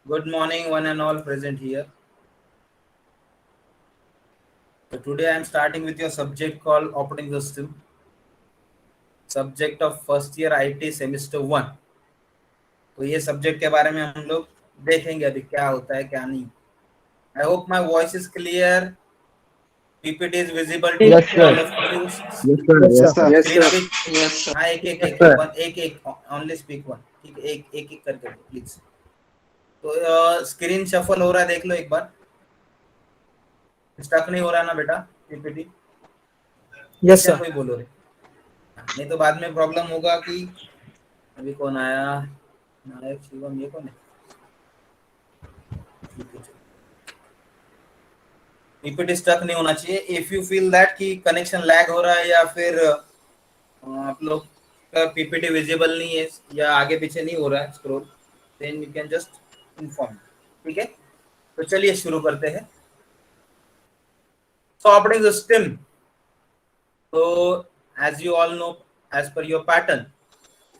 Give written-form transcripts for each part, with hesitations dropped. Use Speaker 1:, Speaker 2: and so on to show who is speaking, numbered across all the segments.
Speaker 1: Good morning, one and all present here. So today I am starting with your subject called operating system. Subject of first year IT semester 1. तो ये subject के बारे में हम लोग देखेंगे अभी क्या होता है क्या नहीं. I hope my voice is clear. PPT is visible to
Speaker 2: Yes, sir.
Speaker 1: all of you.
Speaker 2: Yes, sir.
Speaker 3: Yes, sir.
Speaker 4: Yes,
Speaker 1: Screen
Speaker 4: sir.
Speaker 1: अभी
Speaker 3: Yes, sir.
Speaker 1: हाँ
Speaker 2: Yes, sir.
Speaker 1: एक only speak one. ठीक है एक करके दो प्लीज. तो स्क्रीन शफल हो रहा है देख लो एक बार. स्टक नहीं हो रहा ना बेटा पीपीटी.
Speaker 2: Yes, sir.
Speaker 1: कोई बोलो रे. नहीं तो बाद में प्रॉब्लम होगा कि अभी कौन आया. नायक शिवम ये कौन है. पीपीटी स्टक नहीं होना चाहिए. इफ यू फील दैट कि कनेक्शन लैग हो रहा है या फिर आप लोग का पीपीटी विजिबल नहीं है या आगे पीछे नहीं हो रहा है scroll, then you can just inform. ठीक है तो चलिए शुरू करते हैं. So operating system. तो as you all know, as per your pattern,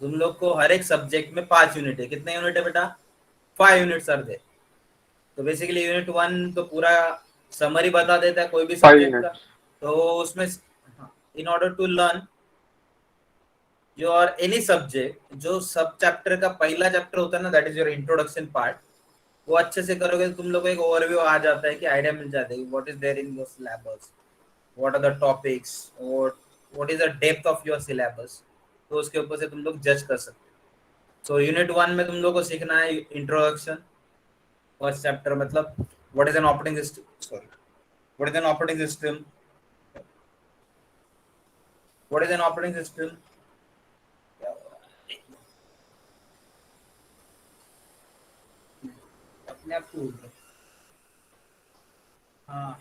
Speaker 1: तुम लोग को हर एक सब्जेक्ट में 5 यूनिट है. कितने यूनिट है बेटा? 5 यूनिट सर दे. तो बेसिकली यूनिट 1 तो पूरा समरी बता देता है कोई भी सब्जेक्ट का. तो उसमें in order to learn your any subject, जो सब चैप्टर का पहला चैप्टर होता है ना, that is your introduction part, वो अच्छे से करोगे तो तुम लोग को एक ओवरव्यू आ जाता है कि आइडिया मिल जाता है what is there in your syllabus, what are the topics और what is the depth of your syllabus. तो उसके ऊपर से तुम लोग जज कर सकते हो. सो यूनिट 1 में तुम लोग को सीखना है इंट्रोडक्शन. फर्स्ट चैप्टर मतलब what is an operating system, sorry what is an operating system, what is an operating system. अपने आप को हाँ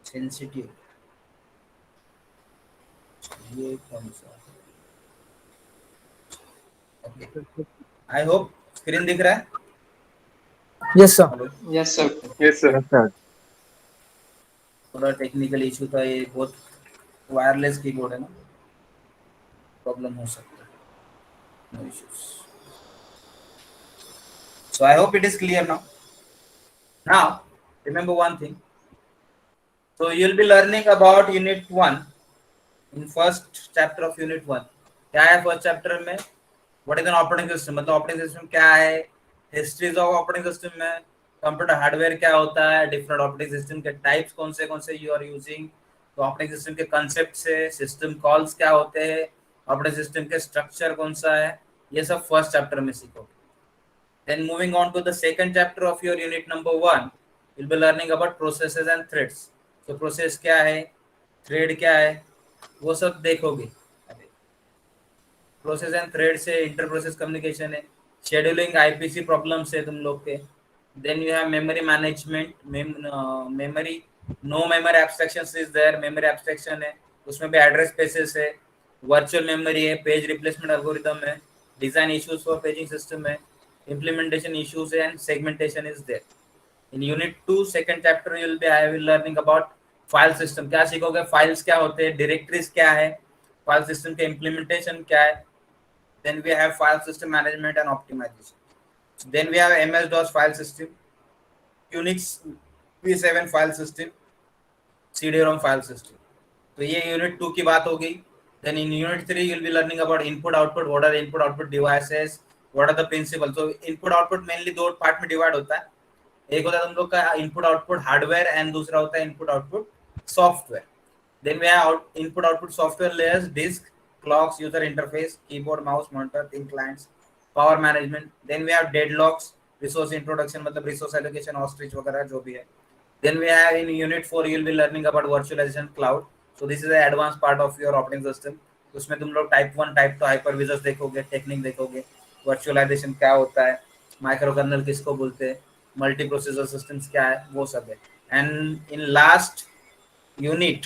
Speaker 1: सेंसिटिव ये कौन सा. आई होप स्क्रीन दिख रहा है.
Speaker 2: Yes, sir.
Speaker 1: Hello.
Speaker 3: Yes, sir.
Speaker 4: Yes, sir.
Speaker 2: Yes, sir.
Speaker 1: थोड़ा टेक्निकल इशू था. ये बहुत वायरलेस कीबोर्ड है ना, प्रॉब्लम हो सकता है. No issues. So I hope it is clear now. Now remember one thing. So you'll be learning about unit 1 in first chapter of unit 1. क्या है फर्स्ट चैप्टर में? What is an operating system? मतलब operating system क्या है, histories of operating system में, computer hardware क्या होता है, डिफरेंट ऑपरेटिंग सिस्टम के टाइप्स कौन से यू आर यूजिंग, तो ऑपरेटिंग सिस्टम के कंसेप्ट से सिस्टम कॉल्स क्या होते हैं, ऑपरेटिंग सिस्टम के स्ट्रक्चर कौन सा है, ये सब फर्स्ट चैप्टर में सीखोगे. Then moving on to the second chapter of your unit number 1, you'll be learning about processes and threads. तो प्रोसेस क्या है, थ्रेड क्या है, वो सब देखोगे. प्रोसेस एंड थ्रेड से इंटर प्रोसेस कम्युनिकेशन है, शेड्यूलिंग आईपीसी प्रॉब्लम्स है तुम लोग के. Then you have memory management, memory no memory abstraction is there. Memory abstraction है, उसमें भी एड्रेस स्पेसेस है, वर्चुअल मेमोरी है, पेज रिप्लेसमेंट एल्गोरिथम है, design issues for paging system है, implementation issues and segmentation is there. In unit 2 second chapter you will be learning about file system. क्या सीखोगे, files क्या होते हैं, डायरेक्टरीज क्या है, फाइल सिस्टम के implementation क्या है. Then we have file system management and optimization. Then we have MS-DOS file system, Unix V7 file system, CD-ROM file system. तो ये यूनिट 2 की बात हो गई. Then in unit 3 you'll be learning about input output. What are input output devices, what are the principles. So input output mainly दो part में divide होता है. एक होता है तुम लोग का इनपुट आउटपुट हार्डवेयर एंड दूसरा होता है input output software. Then we have input output software layers, disk, clocks, user interface, keyboard, mouse, monitor, thing clients, power management. Then we have deadlocks, resource introduction मतलब resource allocation, ostrich वगैरह जो भी है. Then we have in unit 4 you will be learning about virtualization cloud. So this is the advance part of your operating system. उसमें तुम लोग type 1 type 2 हाइपरविजर्स देखोगे, technique देखोगे, वर्चुअलाइजेशन क्या होता है, माइक्रो कर्नल किसको बोलते हैं, मल्टी प्रोसेसर सिस्टम्स क्या है, वो सब है. And in last unit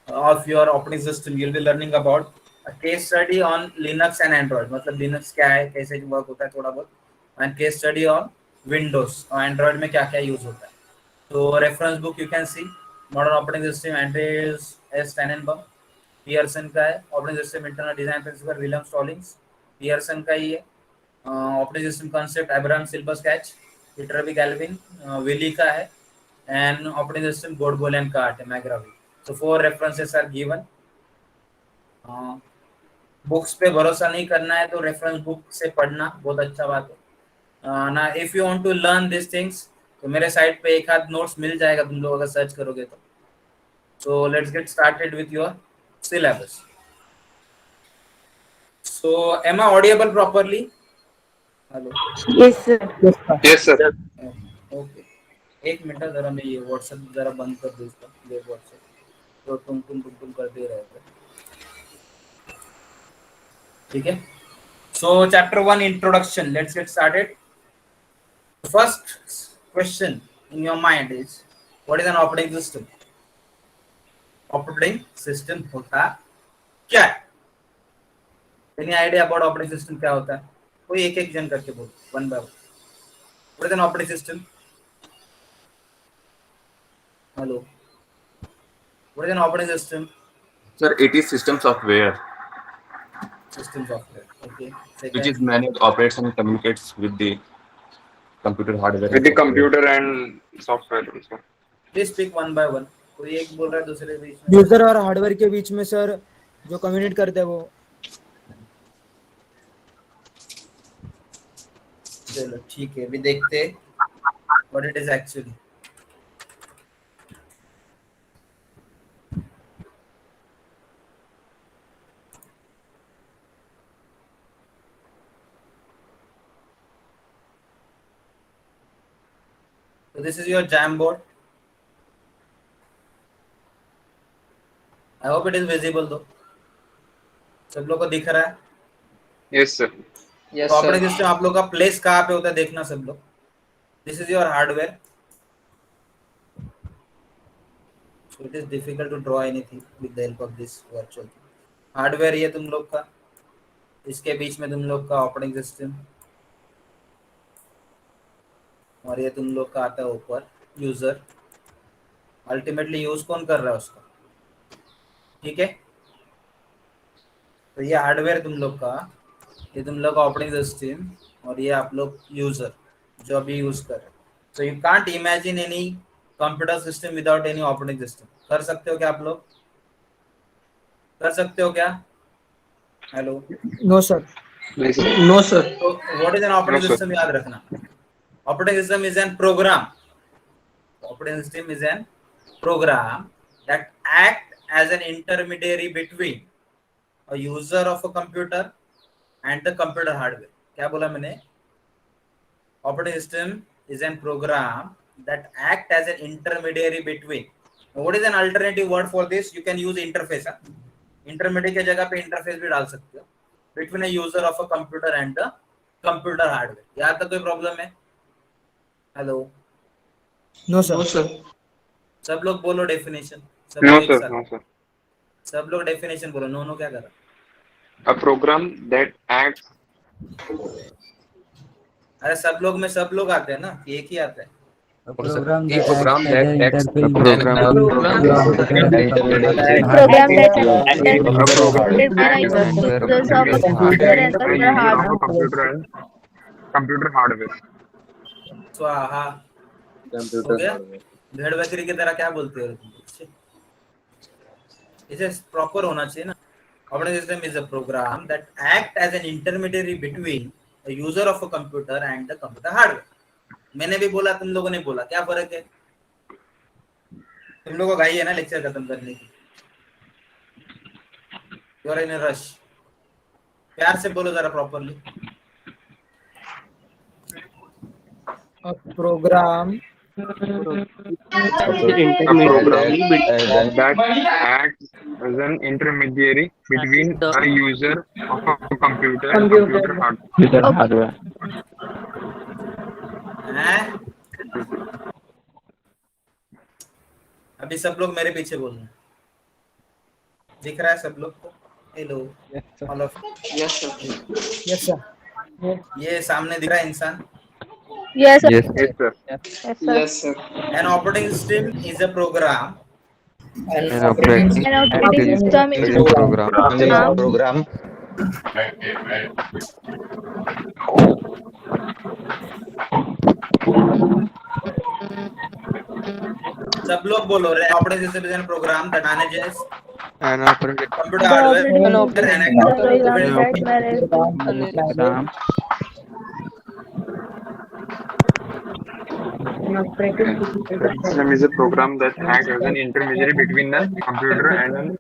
Speaker 1: of your operating system you will be learning about a case study on Linux and Android. मतलब लिनक्स क्या है, कैसे वर्क होता है थोड़ा बहुत, and case study on Windows और एंड्रॉइड में क्या क्या यूज होता है. तो reference book you can see. Modern operating system Andrew S Tanenbaum, Pearson का है। Operating system internal design principle William Stallings, Pearson का ही है। Operating system concept Abraham Silberschatz, Peter B Galvin, Wiley का है। And operating system Godbole and Kahate है McGraw. So 4 references are given. Books पे भरोसा नहीं करना है तो रेफरेंस बुक से पढ़ना बहुत अच्छा बात है ना। If you want to learn this things तो मेरे साइट पे एक आध नोट्स मिल जाएगा तुम लोग अगर सर्च करोगे तो। So let's get started with your syllabus. So am I audible properly? Hello,
Speaker 3: Yes, sir.
Speaker 2: Yes, sir.
Speaker 4: Yes, sir.
Speaker 1: Okay. एक मिनट जरा मैं ये व्हाट्सएप जरा बंद कर दूँ इसका, ये व्हाट्सएप तो तुम करते रहते। ठीक है। So chapter 1 introduction, let's get started. The first question in your mind is what is an operating system? Operating system होता क्या है? Any idea about operating system क्या होता है? कोई एक जन करके बोल, one by one. What is an operating system? Hello. What is an operating system?
Speaker 4: Sir, it is system software
Speaker 1: System software. Okay.
Speaker 4: which
Speaker 1: Second.
Speaker 4: is managed, operates, and communicates with the computer hardware.
Speaker 5: with
Speaker 4: and
Speaker 5: the
Speaker 4: software.
Speaker 5: computer and software also.
Speaker 1: Please speak one by one. कोई एक बोल रहा है दूसरे बीच में।
Speaker 2: User और hardware के बीच में सर जो कम्युनिकेट करते हैं वो।
Speaker 1: चलो ठीक है, अभी देखते हैं what it is actually. So this is your Jamboard. I hope it is visible though. सब लोग को दिख रहा है?
Speaker 5: Yes, sir.
Speaker 1: तो ऑपरेटिंग सिस्टम आप लोग का प्लेस कहाँ पे होता है देखना सब लोग। This is your hardware. So it is difficult to draw anything with the help of this virtual. Hardware ये तुम लोग का, इसके बीच में तुम लोग का ऑपरेटिंग सिस्टम, और ये तुम लोग का आता है ऊपर यूजर। अल्टीमेटली यूज कौन कर रहा है उसका, ठीक है। तो ये हार्डवेयर तुम लोग का, ये तुम लोग का ऑपरेटिंग सिस्टम, और ये आप लोग यूजर जो अभी यूज कर रहे हैं। So you can't imagine any computer system without any operating system. कर सकते हो क्या आप लोग? कर सकते हो क्या? Hello.
Speaker 2: No sir.
Speaker 5: No, sir.
Speaker 1: तो what is an operating
Speaker 5: No, sir.
Speaker 1: System? याद रखना, operating system is an program. Operating system is an program that act as an intermediary between a user of a computer and the computer hardware. क्या बोला मैंने? Operating system is an program that act as an intermediary between. What is an alternative word for this? You can use interface. Intermediate के जगह पे interface भी डाल सकते हो. Between a user of a computer and the computer hardware. यहाँ तक कोई प्रॉब्लम है? Hello.
Speaker 2: No sir.
Speaker 5: No, sir.
Speaker 1: सब लोग बोलो definition.
Speaker 5: No, sir. No, sir.
Speaker 1: सब लोग डेफिनेशन बोलो। नो नो क्या कर रहा?
Speaker 5: A program that acts.
Speaker 1: अरे सब लोग में सब लोग आते हैं ना, एक ही आता है।
Speaker 6: program
Speaker 4: A program
Speaker 6: that
Speaker 4: that acts
Speaker 6: interface
Speaker 4: as
Speaker 6: with
Speaker 4: an
Speaker 3: Program that
Speaker 5: Computer hardware.
Speaker 1: स्वाहा। हो गया? भेड़ बकरी की तरह क्या बोलते हो तुम? इसे प्रॉपर होना चाहिए ना। Operating system is a program that act as an intermediary between the user of a computer and the computer hardware. मैंने भी बोला, तुम लोगों ने बोला, क्या फर्क है? तुम लोगों को घाई है ना लेक्चर खत्म करने की। You are in a rush. प्यार से बोलो जरा properly.
Speaker 2: Program
Speaker 5: A program that acts as an intermediary between a user of a computer and computer hardware.
Speaker 1: हैं? अभी सब लोग मेरे पीछे बोल रहे हैं। दिख रहा है सब लोग को? Hello all of.
Speaker 2: Yes sir.
Speaker 1: ये सामने दिख रहा है इंसान?
Speaker 3: Yes, sir.
Speaker 5: Yes, sir.
Speaker 3: Yes, sir.
Speaker 1: An operating system is a program
Speaker 3: An operating system is a program.
Speaker 1: सब लोग बोलो रे operating system is an program that manages
Speaker 6: An operating
Speaker 1: computer
Speaker 3: The
Speaker 1: hardware
Speaker 3: operating
Speaker 1: and
Speaker 3: system is
Speaker 1: activity.
Speaker 3: a program that manages
Speaker 6: program.
Speaker 5: System is a program that acts as an intermediary between a computer and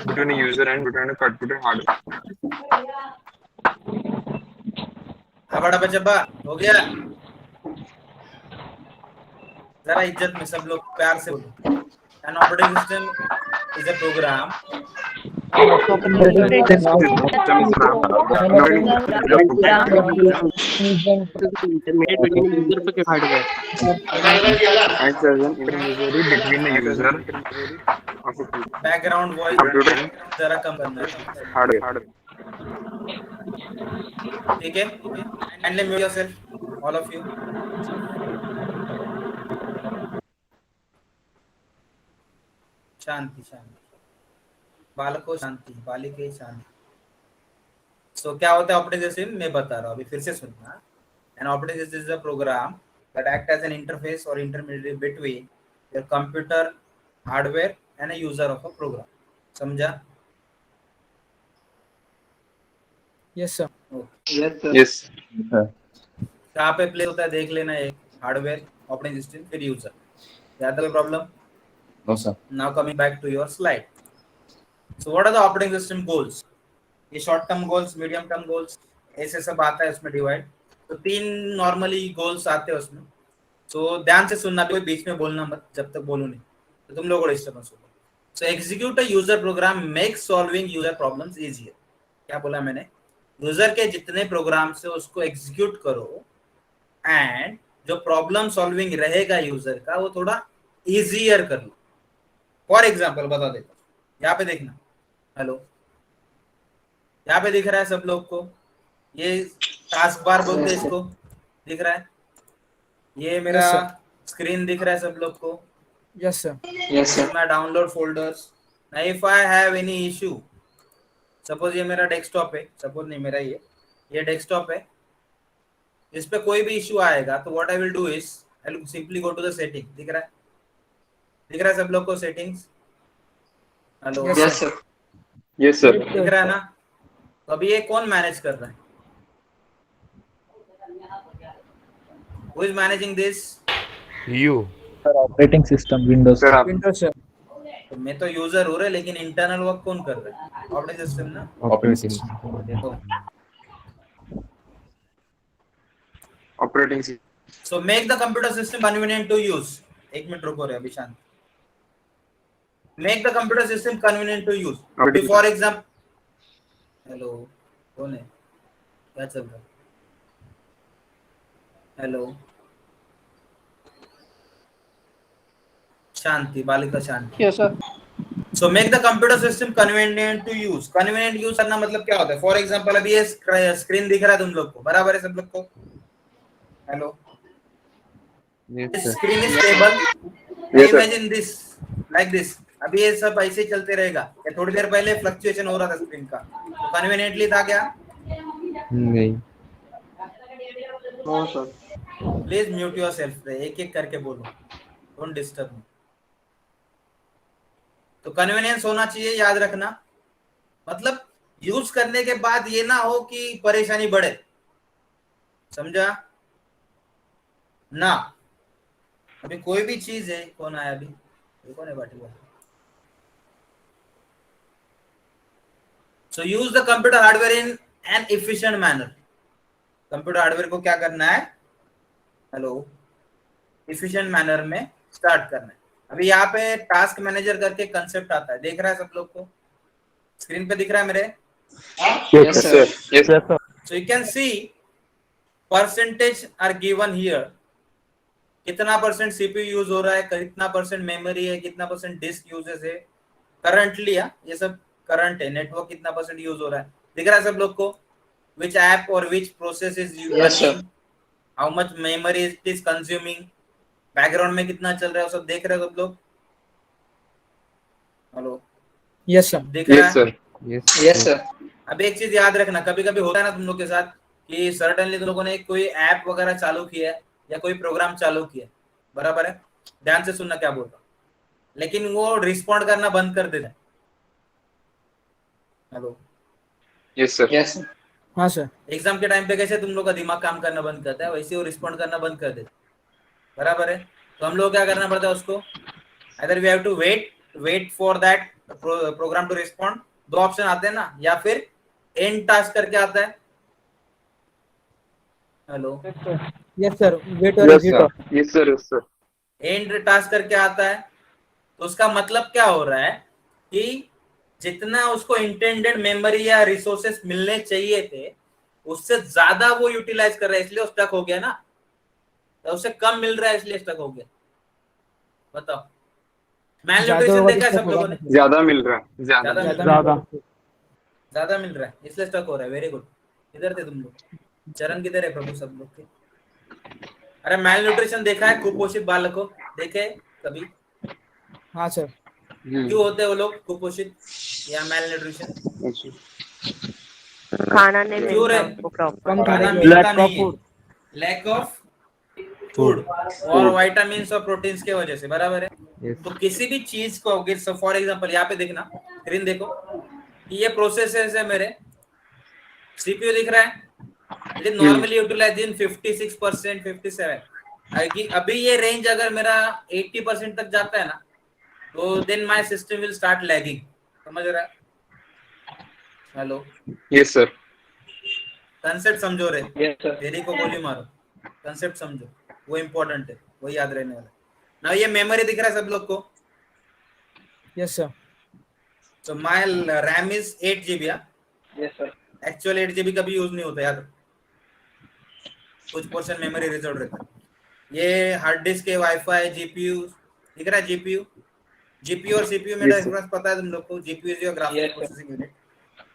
Speaker 5: between a user and between a computer hardware.
Speaker 1: बड़ा बच्चा हो गया जरा इज्जत में सब लोग प्यार से बोलो an operating system is a program
Speaker 5: System is
Speaker 6: Intermediate between user के hardware.
Speaker 5: acts as an intermediary between a user of a
Speaker 1: background voice
Speaker 5: computer and
Speaker 1: जरा कम करना है
Speaker 5: hardware.
Speaker 1: ठीक है kindly mute yourself all of you शांति शांति बालकों शांति बालिके शांति सो क्या होता है ऑपरेटिंग सिस्टम मैं बता रहा हूँ अभी फिर से सुनना an operating system is a program that act as an interface और intermediate between your computer hardware and a user of a program समझा
Speaker 2: यस सर
Speaker 5: Yes.
Speaker 1: कहाँ पे प्ले होता है देख लेना एक हार्डवेयर ऑपरेटिंग सिस्टम फिर यूजर ज्यादा कोई problem
Speaker 4: No, sir.
Speaker 1: Now coming back to your slide so what are the operating system goals ये short term goals medium term goals ऐसे सब आता है उसमें डिवाइड तो 3 नॉर्मली गोल्स आते हैं उसमें सो ध्यान से सुनना कोई बीच में बोलना मत जब तक बोलूं नहीं तो तुम लोगों को डिस्टर्बेंस होगा so execute a user program makes solving user problems easier क्या बोला मैंने यूजर के जितने प्रोग्राम से उसको एग्जीक्यूट करो एंड जो प्रॉब्लम सॉल्विंग रहेगा यूजर का वो थोड़ा इजियर कर लो फॉर एग्जांपल बता देता हूं यहाँ पे देखना हेलो यहाँ पे दिख रहा है सब लोग को ये टास्क बार बोलते हैं इसको दिख रहा है ये मेरा स्क्रीन दिख रहा है सब लोग को
Speaker 2: यस सर
Speaker 1: मैं download folders now if I have any issue suppose ये मेरा डेस्कटॉप है सपोज नहीं मेरा ये डेस्कटॉप है इस पे कोई भी इशू आएगा तो what I will do is I will simply go to the setting दिख रहा है सब लोग को settings hello
Speaker 2: yes sir
Speaker 5: Yes, sir.
Speaker 1: दिख रहा है ना तो अभी ये कौन मैनेज कर रहा है who is managing this
Speaker 7: operating system Windows
Speaker 5: Sir, आप
Speaker 2: विंडोज सर
Speaker 1: तो मैं तो यूजर हो रहा लेकिन इंटरनल वर्क कौन कर रहा है ऑपरेटिंग सिस्टम ना
Speaker 4: Operating system.
Speaker 5: operating system.
Speaker 1: So make the computer system convenient to use. एक मिनट रुको रे अभी शांत. Make the computer system convenient to use.
Speaker 5: Okay.
Speaker 1: For example, hello, कौन है? क्या चल रहा है? Hello. शांति बालिका शांति.
Speaker 6: Yes, sir.
Speaker 1: So make the computer system convenient to use. Convenient use करना मतलब क्या होता है? For example अभी ये स्क्रीन दिख रहा है तुम लोग को, बराबर है सब लोग को? Hello.
Speaker 5: Yes,
Speaker 1: This
Speaker 5: sir.
Speaker 1: screen is stable.
Speaker 5: Yes, sir.
Speaker 1: Imagine this like this. अभी ये सब ऐसे ही चलते रहेगा. या थोड़ी देर पहले फ्लक्चुएशन हो रहा था स्क्रीन का. तो कन्वीनियंटली था क्या?
Speaker 7: नहीं
Speaker 5: No, sir.
Speaker 1: Please mute yourself. एक एक करके बोलो. Don't disturb me. तो कन्वीनियंस होना चाहिए याद रखना. मतलब यूज करने के बाद ये ना हो कि परेशानी बढ़े. समझा? ना. अभी कोई भी चीज है कौन आया अभी कौन है बाटी हुआ so use the computer hardware in an efficient manner computer hardware को क्या करना है हेलो एफिशिएंट मैनर में स्टार्ट करना है अभी यहाँ पे टास्क मैनेजर करके कंसेप्ट आता है देख रहा है सब लोग को स्क्रीन पे दिख रहा है मेरे
Speaker 5: Yes, sir. Yes, sir.
Speaker 1: so you can see percentage are given here कितना परसेंट सीपीयू यूज हो रहा है कितना परसेंट मेमोरी है कितना परसेंट डिस्क यूजेस है करंटली ये सब करंट है नेटवर्क कितना परसेंट यूज हो रहा है दिख रहा है सब लोग को which app or which process is using how much memory it is consuming background में कितना चल रहा है वो सब देख रहे हो सब लोग हेलो,
Speaker 2: यस सर।
Speaker 1: दिख रहा
Speaker 5: Yes,
Speaker 1: है?
Speaker 5: sir.
Speaker 3: Yes, sir.
Speaker 1: अब एक चीज याद रखना, कभी कभी होता है ना तुम लोग के साथ कि सर्टेनली तुम लोगों ने कोई ऐप वगैरह चालू किया है या कोई प्रोग्राम चालू किया है, बराबर है? ध्यान से सुनना क्या बोल रहा हूं, लेकिन वो रिस्पॉन्ड करना बंद कर देता है। Hello,
Speaker 5: Yes, sir.
Speaker 3: Yes, sir.
Speaker 2: हाँ सर।
Speaker 1: एग्जाम के टाइम पे कैसे तुम लोग का दिमाग काम करना बंद करता है, वैसे वो रिस्पॉन्ड करना बंद कर देता है, बराबर है? तो हम लोग क्या करना पड़ता है उसको, either we have to wait for that program to respond, दो ऑप्शन आते हैं ना, या फिर end task करके आता है। हेलो,
Speaker 2: यस सर, वेट और
Speaker 5: Yes,
Speaker 2: exit.
Speaker 5: sir. Yes, sir. Yes, sir.
Speaker 1: And task करके आता है, तो उसका मतलब क्या हो रहा है कि जितना उसको इंटेंडेड मेमोरी या रिसोर्सेस मिलने चाहिए थे उससे ज्यादा वो यूटिलाइज कर रहा है, इसलिए स्टक हो गया ना, तो उससे कम मिल रहा है इसलिए स्टक हो गया। बताओ, मैल
Speaker 2: ज्यादा
Speaker 1: न्यूट्रिशन
Speaker 2: होगा
Speaker 1: देखा है
Speaker 2: तो
Speaker 1: सब लोगों ने?
Speaker 5: ज्यादा मिल रहा है,
Speaker 1: ज्यादा
Speaker 5: ज्यादा.
Speaker 1: मिल रहा है,
Speaker 2: ज्यादा।
Speaker 1: ज्यादा मिल रहा है इसलिए स्टक हो रहा है। वेरी गुड, किधर थे तुम लोग? चरण किधर है प्रभु सब लोग के? अरे मैल न्यूट्रिशन देखा है कुपोषित बालकों, देखे कभी?
Speaker 2: हाँ सर।
Speaker 1: क्यों होते हैं वो लोग कुपोषित या मैल न्यूट्रिशन?
Speaker 8: खाना नहीं
Speaker 1: क्यों
Speaker 8: मिलता
Speaker 1: रे?
Speaker 8: हमको प्रॉपर।
Speaker 2: कम
Speaker 1: खाना
Speaker 2: खाने की
Speaker 1: मिलता नहीं है, लैक ऑफ फूड और
Speaker 5: Food.
Speaker 1: विटामिन्स और प्रोटीन्स के वजह से, बराबर है?
Speaker 7: Yes.
Speaker 1: तो किसी भी चीज को अगर फॉर एग्जांपल यहाँ पे देखना, स्क्रीन देखो, ये प्रोसेसर्स है मेरे, सीपीयू दिख रहा है, इट इज नॉर्मली यूटिलाइज्ड इन 56% 57। अभी ये रेंज अगर मेरा 80% तक जाता है ना, तो then my system will start lagging. समझ रहा है? Hello,
Speaker 5: Yes, sir.
Speaker 1: कंसेप्ट समझो रे,
Speaker 3: Yes, sir.
Speaker 1: तेरी को गोली मारो, कंसेप्ट समझो, वो इंपॉर्टेंट है, वो याद रहने वाला। ना ये मेमोरी दिख रहा है सब लोग को?
Speaker 2: Yes sir.
Speaker 1: तो my RAM is 8 GB।
Speaker 3: Yes, sir.
Speaker 1: Actual 8 GB कभी यूज नहीं होता, याद, कुछ पोर्शन मेमोरी रिजर्व रहता है। ये हार्ड डिस्क के वाईफाई जीपीयू दिख रहा है, जीपीयू और सीपीयू में
Speaker 5: Yes, sir.
Speaker 1: डिफरेंस पता है तुम लोग को? GPU is your graphics
Speaker 3: Yes, sir.
Speaker 1: Processing unit,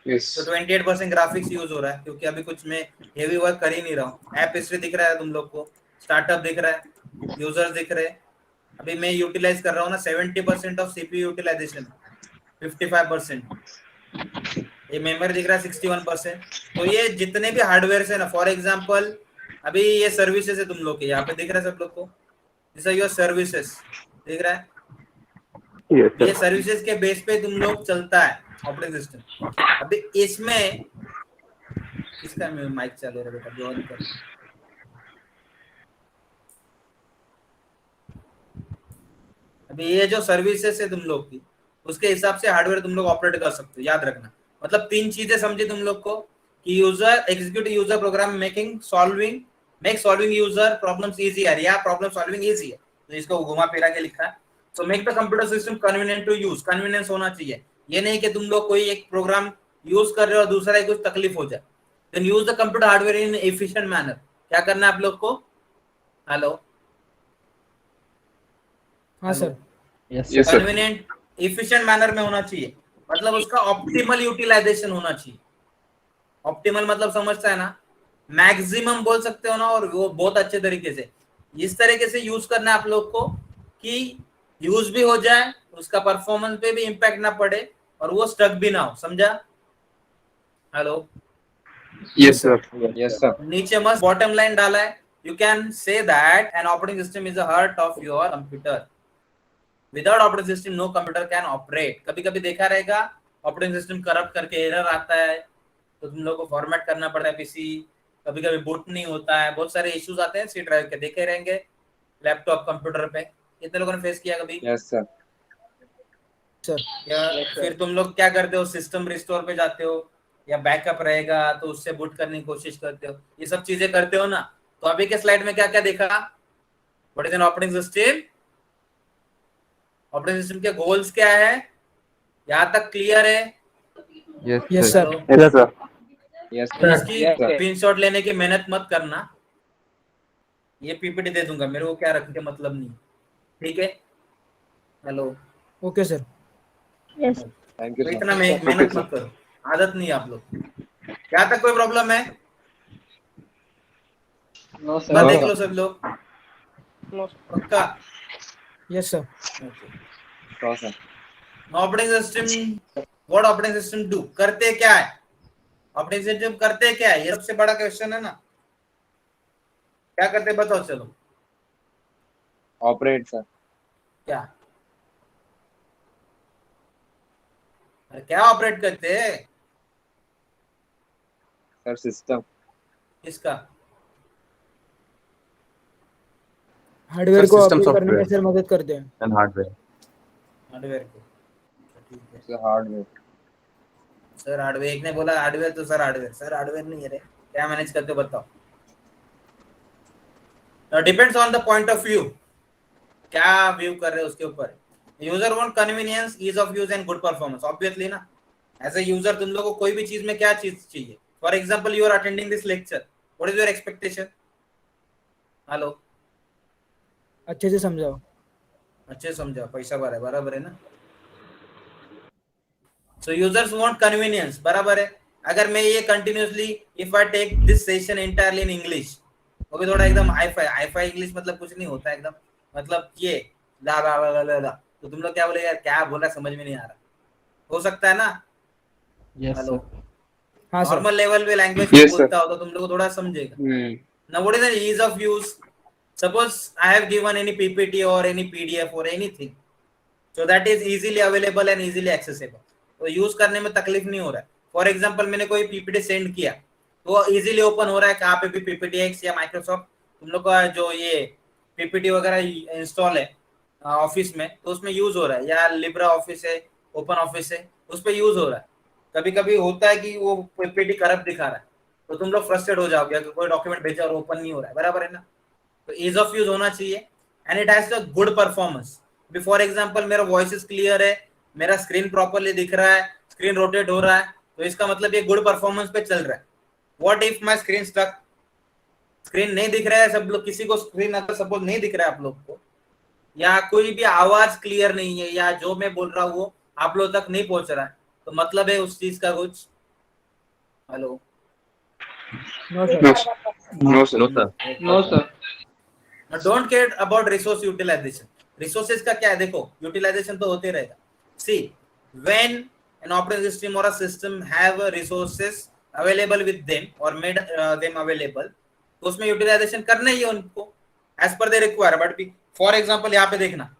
Speaker 5: Yes.
Speaker 1: तो 28% ग्राफिक्स यूज हो रहा है, क्योंकि अभी कुछ मैं हेवी वर्क कर ही नहीं रहा हूँ। ऐप हिस्ट्री दिख रहा है तुम लोग को, स्टार्टअप दिख रहा है, यूजर्स दिख रहे हैं। अभी मैं यूटिलाइज कर रहा हूँ ना 70% ऑफ सीपीयू यूटिलाइजेशन, 55%। ये मेमोरी दिख रहा है 61%। तो ये जितने भी हार्डवेयर है ना, फॉर एग्जांपल अभी ये सर्विसेज है तुम लोग के, यहाँ पे दिख रहा है सब लोग को, दिस आर योर सर्विसेज, दिख रहा है?
Speaker 5: Yes, sir.
Speaker 1: ये सर्विसेज के बेस पे तुम लोग चलता है ऑपरेटिंग सिस्टम। अभी इसमें किसका माइक चालू है बेटा, जो ऑन कर। अभी ये जो सर्विसेज है तुम लोग की, उसके हिसाब से हार्डवेयर तुम लोग ऑपरेट कर सकते हो, याद रखना। मतलब 3 चीजें समझी तुम लोग को कि user execute user program make solving user problems easier, या प्रॉब्लम सॉल्विंग इजी है, तो इसको घुमा फिरा के लिखा है। So make the computer system convenient to use, convenience होना चाहिए। ये नहीं कि तुम लोग कोई एक प्रोग्राम यूज कर रहे हो और दूसरा ही कुछ तकलीफ हो जाए। Then use the computer hardware in efficient manner. क्या करना है आप लोग को? हेलो,
Speaker 2: हाँ सर।
Speaker 7: Yes.
Speaker 5: Yes, sir.
Speaker 1: Convenient efficient manner में होना चाहिए, मतलब उसका ऑप्टिमल यूटिलाइजेशन होना चाहिए। ऑप्टिमल मतलब समझता है ना, मैक्सिमम बोल सकते हो ना, और वो बहुत अच्छे तरीके से इस तरीके से यूज करना है आप लोग को कि यूज भी हो जाए, उसका परफॉर्मेंस पे भी इम्पैक्ट ना पड़े, और वो स्टक भी ना हो। समझा? Hello,
Speaker 5: Yes, sir.
Speaker 3: Yes, sir.
Speaker 1: नीचे मस्त बॉटम लाइन डाला है, you can say that an operating system is the heart of your computer. Without operating system no computer can operate. कभी कभी देखा रहेगा ऑपरेटिंग सिस्टम करप्ट करके एरर आता है, तो तुम लोग को फॉर्मेट करना पड़ता है पीसी, कभी कभी बूट नहीं होता है, बहुत सारे इश्यूज आते हैं सी ड्राइव के, देखे रहेंगे लैपटॉप कंप्यूटर पे। कितने लोगों ने फेस किया कभी?
Speaker 3: Yes, sir.
Speaker 2: सर।
Speaker 1: या फिर तुम लोग क्या करते हो, सिस्टम रिस्टोर पे जाते हो, या बैकअप रहेगा तो उससे बूट करने की कोशिश करते हो, ये सब चीजें करते हो ना। तो अभी के स्लाइड में क्या क्या देखा? What is an operating system? Operating system के गोल्स क्या है? यहाँ तक क्लियर है?
Speaker 7: Yes,
Speaker 2: yes
Speaker 7: sir.
Speaker 2: Sir.
Speaker 5: Yes, sir.
Speaker 3: Yes,
Speaker 1: तो
Speaker 3: sir.
Speaker 1: इसकी
Speaker 3: Yes, sir.
Speaker 1: स्क्रीनशॉट लेने की मेहनत मत करना, ये पीपीटी दे दूंगा, मेरे को क्या रख के मतलब नहीं, ठीक है? Hello,
Speaker 2: okay sir.
Speaker 8: Yes.
Speaker 3: Thank you,
Speaker 1: तो
Speaker 3: sir.
Speaker 1: इतना मेहनत मत करो, आदत नहीं है आप लोग। क्या तक कोई प्रॉब्लम है?
Speaker 3: No, sir.
Speaker 1: बस देख लो सब लोग, पक्का?
Speaker 2: Yes sir.
Speaker 1: Okay.
Speaker 3: No, sir.
Speaker 1: Operating system, what operating system do, करते क्या है, ऑपरेटिंग सिस्टम करते क्या है, ये सबसे बड़ा क्वेश्चन है ना, क्या करते बताओ चलो।
Speaker 3: Operate sir.
Speaker 1: क्या, अरे क्या ऑपरेट करते हैं
Speaker 3: सर सिस्टम।
Speaker 1: इसका,
Speaker 2: हार्डवेयर
Speaker 4: Sir,
Speaker 2: को
Speaker 4: system
Speaker 2: ऑपरेट करने में
Speaker 4: software.
Speaker 2: सर मदद करते हैं।
Speaker 4: And hardware.
Speaker 1: हार्डवेयर को, ठीक है
Speaker 3: सर हार्डवेयर।
Speaker 1: सर हार्डवेयर, एक ने बोला हार्डवेयर तो सर हार्डवेयर, सर हार्डवेयर नहीं है रे, क्या मैनेज करते हो बताओ। Depends on the point of view, क्या व्यू कर रहे हो उसके ऊपर। User want convenience, ease of use and good performance, obviously ना। एज ए यूजर तुम लोगों को कोई भी चीज में क्या चीज चाहिए, for example you are attending this lecture, what is your expectation. Hello,
Speaker 2: अच्छे से समझाओ।
Speaker 1: अच्छे समझा, पैसा भरा है, बराबर है ना। सो यूजर्स वांट कन्वीनियंस, बराबर है। अगर मैं ये continuously if I take this session entirely in English, वो भी थोड़ा एकदम हाई-फाई इंग्लिश, मतलब कुछ नहीं होता एकदम, मतलब ये ला ला ला ला ला, तो तुम लोग क्या बोले यार, क्या बोला समझ में नहीं आ रहा, हो सकता है ना।
Speaker 7: Yes,
Speaker 1: hello,
Speaker 7: sir.
Speaker 2: हाँ सर।
Speaker 1: नॉर्मल लेवल पे लैंग्वेज
Speaker 3: Yes, sir.
Speaker 1: बोलता हो तो तुम लोग को थोड़ा समझेगा। Now what is the ease of use? Suppose I have given any PPT or any PDF or anything, so that is easily available and easily accessible, तो यूज करने में तकलीफ नहीं हो रहा है। फॉर एग्जांपल मैंने कोई पीपीटी सेंड किया तो इजीली ओपन हो रहा है, कहाँ पे भी पीपीटी एक्स या माइक्रोसॉफ्ट तुम लोग का जो ये पीपीटी वगैरह इंस्टॉल है ऑफिस में, तो उसमें यूज हो रहा है, या लिब्रा ऑफिस है, ओपन ऑफिस है, उस पर यूज हो रहा है। कभी कभी होता है कि वो पीपीटी करप्ट दिखा रहा है, तो तुम लोग फ्रस्ट्रेट हो जाओगे कि कोई डॉक्यूमेंट भेजा और ओपन नहीं हो रहा है, बराबर है ना। तो ईज ऑफ यूज होना चाहिए and it has a good performance. For example मेरा वॉइस क्लियर है, मेरा स्क्रीन प्रॉपर्ली दिख रहा है, स्क्रीन रोटेट हो रहा है, तो इसका मतलब ये गुड परफॉर्मेंस पे चल रहा है। What if my screen stuck, screen नहीं दिख रहा है, सब लोग किसी को स्क्रीन अगर सपोज नहीं दिख रहा है आप लोग को, या कोई भी आवाज क्लियर नहीं है, या जो मैं बोल रहा हूँ वो आप लोग तक नहीं पहुंच रहा है, तो मतलब है उस चीज का कुछ। Hello,
Speaker 2: no sir.
Speaker 3: No sir.
Speaker 4: No, sir.
Speaker 3: No sir.
Speaker 1: Don't care about resource utilization. Resources का क्या है, देखो यूटिलाइजेशन तो होते रहेगा। See when an operating system और a system have resources available with them और मेड देम अवेलेबल, तो उसमें यूटिलाइजेशन करना ही है उनको as per they require. But for example यहाँ पे देखना,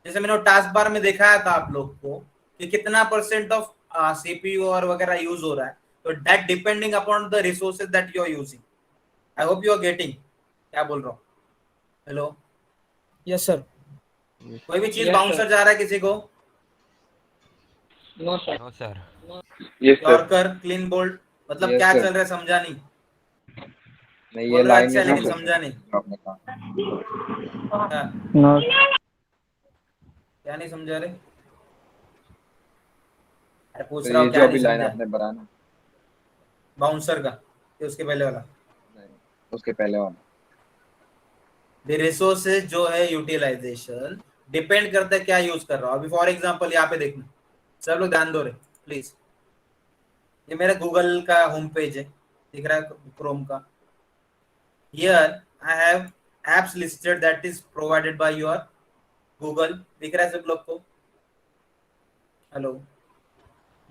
Speaker 1: जैसे मैंने टास्क बार में दिखाया था आप लोग को कि कितना परसेंट ऑफ सीपीयू और वगैरह यूज हो रहा है, तो that depending upon the resources that you are using. I hope you are getting क्या बोल रहा हूँ। Hello,
Speaker 2: yes sir.
Speaker 1: कोई भी चीज
Speaker 3: Yes,
Speaker 1: बाउंसर
Speaker 3: sir.
Speaker 1: जा रहा है किसी को,
Speaker 3: no sir.
Speaker 6: No sir.
Speaker 3: Yes sir.
Speaker 1: Yorker clean bowled, मतलब
Speaker 3: Yes,
Speaker 1: क्या
Speaker 3: sir.
Speaker 1: चल रहा है समझा नहीं,
Speaker 3: नहीं
Speaker 1: बोल
Speaker 3: ये
Speaker 1: रहा
Speaker 3: लाइन
Speaker 1: अच्छा
Speaker 3: है ना
Speaker 1: लेकिन
Speaker 3: सर।
Speaker 1: समझा नहीं।
Speaker 3: आपने कहा।
Speaker 1: क्या
Speaker 2: नो
Speaker 1: क्या नहीं समझा रहे, अरे पूछ
Speaker 3: तो
Speaker 1: रहा
Speaker 3: ये
Speaker 1: हूँ
Speaker 3: जो
Speaker 1: क्या
Speaker 3: अभी
Speaker 1: नहीं
Speaker 3: लाइन
Speaker 1: समझा,
Speaker 3: आपने बनाया ना,
Speaker 1: बाउंसर का कि उसके पहले वाला।
Speaker 3: नहीं, उसके पहले वाला।
Speaker 1: द रिसोर्सेज जो है यूटिलाइजेशन डिपेंड करता है क्या यूज कर रहा हूँ। अभी फॉर एग्जांपल यहाँ पे देखना, सब लोग ध्यान दो रहे प्लीज, ये मेरा गूगल का होम पेज है, दिख रहा है क्रोम का। Here I have apps listed that is provided by your Google, दिख रहा है सब लोग को। Hello,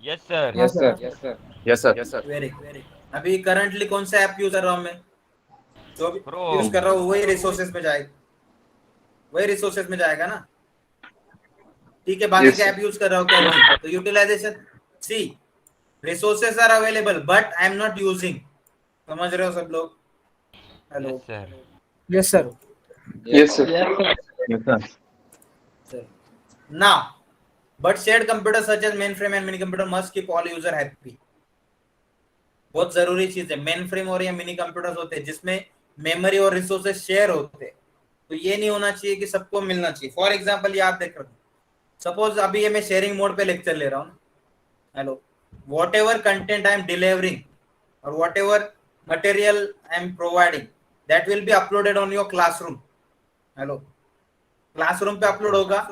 Speaker 6: yes sir.
Speaker 2: हाँ
Speaker 3: yes
Speaker 2: sir.
Speaker 3: Sir. Yes sir.
Speaker 4: Yes, sir. Yes, sir.
Speaker 1: Very अभी करंटली कौन सा ऐप यूज कर रहा हूँ मैं, जो भी
Speaker 6: Chrome.
Speaker 1: यूज कर रहा हूँ वही रिसोर्सेज में जाएगा, वही रिसोर्सेज में जाएगा ना। ठीक है, बाकी
Speaker 3: Yes,
Speaker 1: का
Speaker 3: sir.
Speaker 1: ऐप यूज कर रहा हूँ क्या नहीं, तो utilization see resources are available but I am not using, समझ रहे हो सब लोग। Hello
Speaker 6: yes sir.
Speaker 2: Yes sir.
Speaker 3: Yes sir.
Speaker 4: Yes, sir.
Speaker 1: Sir, now but shared computers such as mainframe and mini computer must keep all user happy। बहुत जरूरी चीज है, main frame और ये मिनी कंप्यूटर्स होते हैं जिसमें मेमोरी और रिसोर्सेज शेयर होते हैं, तो ये नहीं होना चाहिए कि सबको मिलना चाहिए। फॉर एग्जांपल ये आप देख रहे हो, सपोज अभी ये मैं शेयरिंग मोड पे लेक्चर ले रहा हूँ, hello, whatever content I am delivering और whatever material I am providing that will be uploaded on your classroom. Hello, classroom पे अपलोड होगा,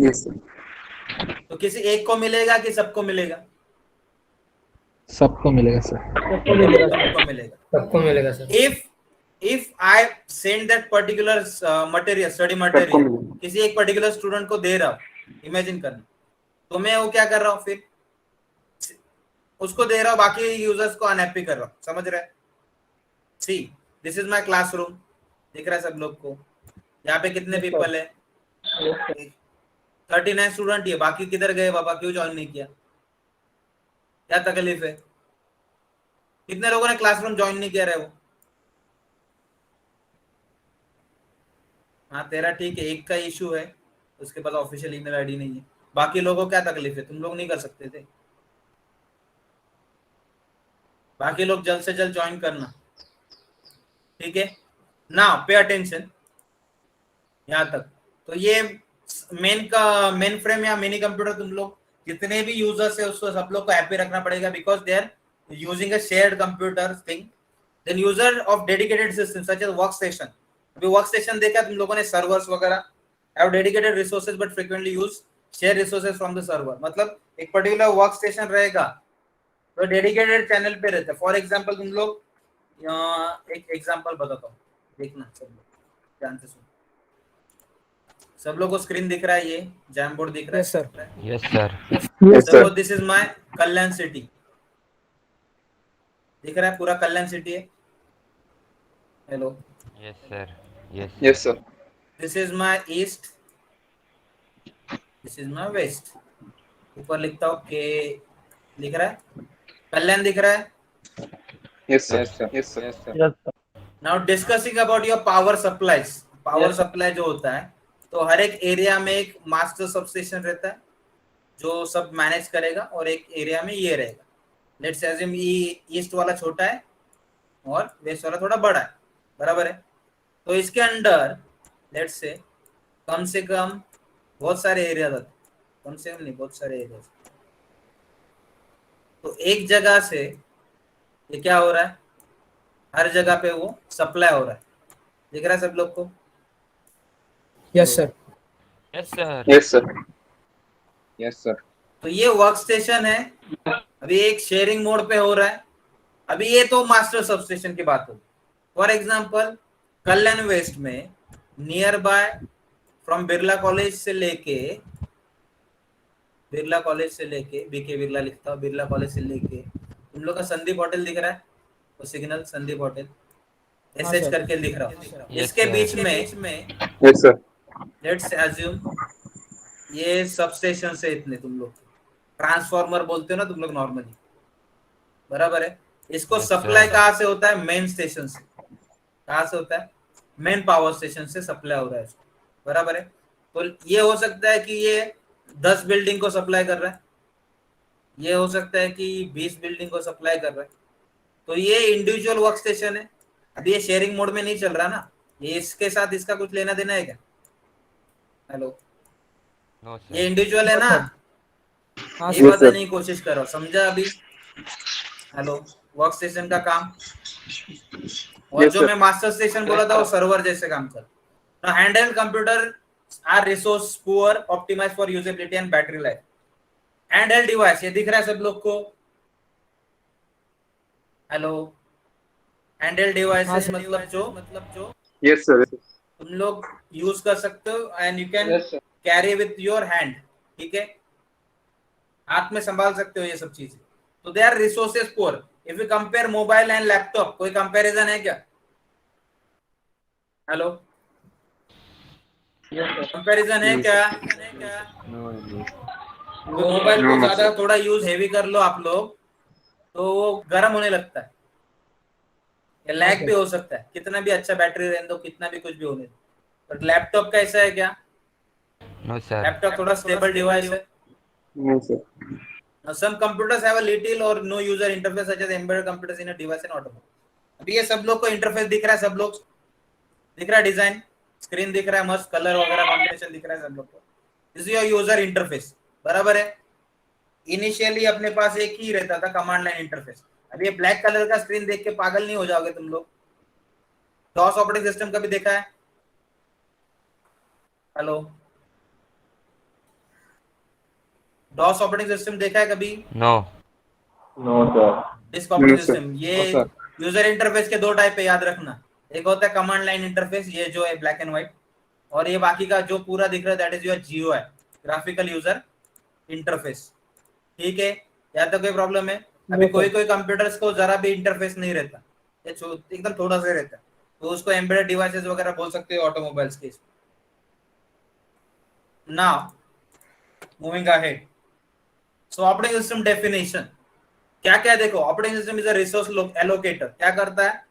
Speaker 3: यस सर।
Speaker 1: तो किसी एक को मिलेगा कि सबको मिलेगा,
Speaker 7: सबको मिलेगा सर।
Speaker 2: सबको मिलेगा सर।
Speaker 1: सबको मिलेगा।
Speaker 2: सबको मिलेगा sir.
Speaker 1: if I send that particular material, study material किसी एक पर्टिकुलर स्टूडेंट को दे रहा हूँ, इमेजिन करना। तो मैं वो क्या कर रहा हूँ फिर उसको दे रहा हूँ, बाकी यूजर्स को अनहैप्पी कर रहा हूँ, समझ रहे हैं? See this is my classroom, दिख रहा है सब लोग को? यहाँ पे कितने पीपल है? 39 स्टूडेंट ही है, बाकी किधर गए बाबा, क्यों ज्वाइन नहीं किया? क्या तकलीफ है? कितने लोगों ने क्लासरूम ज्वाइन नहीं किया रहे वो? हाँ तेरा ठीक है, एक का इशू है, उसके पास ऑफिशियल ईमेल आईडी नहीं है, बाकी लोगों को क्या तकलीफ है? तुम लोग नहीं कर सकते थे? बाकी लोग जल्द से जल्द ज्वाइन करना, ठीक है ना? पे अटेंशन यहाँ तक। तो ये मेन फ्रेम या मिनी कंप्यूटर, तुम लोग जितने भी यूजर्स है उसको सब लोग को हैप्पी रखना पड़ेगा, because they are using a shared computer thing. Then user of dedicated system such as work station, अभी वर्क स्टेशन देखा तुम लोगों ने, सर्वर्स वगैरह have dedicated resources but frequently use share resources from the server. मतलब एक particular work station रहेगा तो डेडिकेटेड चैनल पे रहता है। फॉर एग्जांपल तुम लोग, एक एग्जांपल बताता हूँ, देखना सब लोग ध्यान से सुनो। सब लोग को स्क्रीन दिख रहा है, ये जैम बोर्ड दिख रहा है?
Speaker 2: Yes sir.
Speaker 6: Yes, sir.
Speaker 3: Yes, sir.
Speaker 1: Suppose this is my Kalyan city, दिख रहा है पूरा कल्याण सिटी है? Hello,
Speaker 6: Yes, sir. Yes.
Speaker 3: Yes, sir.
Speaker 1: This is my east, this is my west. ऊपर लिखता हूँ के, दिख रहा है कल्याण, दिख रहा है?
Speaker 3: Yes, sir. Yes, sir. Yes, sir.
Speaker 1: Now discussing about your power supplies. Power supply जो होता है, तो हर एक एरिया में एक मास्टर सबस्टेशन रहता है जो सब मैनेज करेगा, और एक एरिया में ये रहेगा। लेट्स अज्यूम ईस्ट वाला छोटा है और वेस्ट वाला थोड़ा बड़ा है, बराबर है? तो इसके अंदर लेट्स से कम बहुत सारे एरिया रहते, कम से कम नहीं, बहुत सारे एरिया। तो एक जगह से ये क्या हो रहा है, हर जगह पे वो सप्लाई हो रहा है, दिख रहा है सब लोग को?
Speaker 2: Yes sir.
Speaker 6: Yes, sir.
Speaker 3: Yes, sir. Yes, sir.
Speaker 1: तो ये वर्क स्टेशन है, अभी एक शेयरिंग मोड पे हो रहा है। अभी ये तो मास्टर सबस्टेशन की बात होगी। फॉर एग्जांपल कल्याण वेस्ट में near by from Birla college से लेके बीके बिरला लिखता हूँ, बिरला कॉलेज से लेके तुम लोग का संदीप होटल दिख रहा है, वो signal Sandeep hotel SH
Speaker 2: sir.
Speaker 1: करके लिख रहा हूँ।
Speaker 6: Yes,
Speaker 1: इसके
Speaker 6: sir.
Speaker 1: बीच में
Speaker 3: Yes, sir.
Speaker 1: लेट्स अज्यूम ये सब स्टेशन से इतने, तुम लोग ट्रांसफार्मर बोलते हो ना तुम लोग नॉर्मली, बराबर है? इसको
Speaker 6: Yes,
Speaker 1: सप्लाई
Speaker 6: sir.
Speaker 1: कहाँ से होता है? मेन स्टेशन से। कहाँ से होता है? मेन पावर स्टेशन से सप्लाई हो रहा है इसको, बराबर है? तो ये हो सकता है कि ये 10 बिल्डिंग को सप्लाई कर रहा है, ये हो सकता है कि 20 बिल्डिंग को सप्लाई कर रहा है। तो ये इंडिविजुअल वर्क स्टेशन है, अभी ये शेयरिंग मोड में नहीं चल रहा ना, ये इसके साथ इसका कुछ लेना देना है क्या? Hello,
Speaker 6: No, sir.
Speaker 1: ये इंडिविजुअल है ना?
Speaker 2: हाँ
Speaker 1: ये
Speaker 2: सर।
Speaker 1: बताने की कोशिश करो, समझा अभी? हेलो, वर्क स्टेशन का काम, और
Speaker 3: Yes,
Speaker 1: जो
Speaker 3: sir.
Speaker 1: मैं मास्टर स्टेशन बोला था वो सर्वर जैसे काम कर। Now handheld computer are resource poor, optimized for usability and battery life. Handheld device, ये दिख रहा है सब लोग को? हेलो, हैंडहेल्ड डिवाइस
Speaker 2: हाँ, सर।
Speaker 1: मतलब जो
Speaker 3: Yes, sir.
Speaker 1: तुम लोग यूज कर सकते हो and you can
Speaker 3: Yes, sir.
Speaker 1: Carry with your hand, ठीक है? हाथ में संभाल सकते हो ये सब चीजें। तो they are resources poor. If you compare mobile and laptop, कोई कंपैरिजन है क्या? हेलो, कंपैरिजन है क्या? तो मोबाइल को ज्यादा थोड़ा यूज हेवी कर लो आप लोग तो वो गर्म होने लगता है, या लैग भी हो सकता है, कितना भी अच्छा बैटरी रहने दो, कितना भी कुछ भी होने दो। बट लैपटॉप का ऐसा है क्या?
Speaker 6: No, sir.
Speaker 1: लैपटॉप थोड़ा स्टेबल डिवाइस है।
Speaker 3: No, sir.
Speaker 1: Now, some computers have a little or no user interface such as embedded computers in a device and automobile. अभी ये सब लोग को इंटरफेस दिख रहा है, सब लोग दिख रहा है, डिजाइन स्क्रीन दिख रहा है, मस्त कलर वगैरह कॉम्बिनेशन दिख रहा है सब लोग को। This is your user interface, बराबर है? इनिशियली अपने पास एक ही रहता था कमांड लाइन इंटरफेस। अब ये ब्लैक कलर का स्क्रीन देख के पागल नहीं हो जाओगे तुम लोग? डॉस ऑपरेटिंग सिस्टम कभी देखा है? हेलो, डॉस ऑपरेटिंग सिस्टम देखा है कभी?
Speaker 6: No.
Speaker 3: No, sir.
Speaker 1: Disk operating
Speaker 3: No, sir.
Speaker 1: System, ये
Speaker 3: No, sir.
Speaker 1: यूजर इंटरफेस के दो टाइप पे याद रखना। एक होता है कमांड लाइन इंटरफेस, ये जो है ब्लैक एंड व्हाइट, और ये बाकी का जो पूरा दिख रहा है that is your GUI, graphical user interface. ठीक है, या तो कोई प्रॉब्लम है? अभी कोई कोई कंप्यूटर्स को जरा भी इंटरफेस नहीं रहता, एकदम थोड़ा सा रहता है, तो उसको एम्बेडेड डिवाइसेस वगैरह बोल सकते हो ऑटोमोबाइल्स के। नाउ मूविंग अहेड, सो ऑपरेटिंग सिस्टम डेफिनेशन क्या क्या देखो। Operating system is a resource allocator. क्या करता है?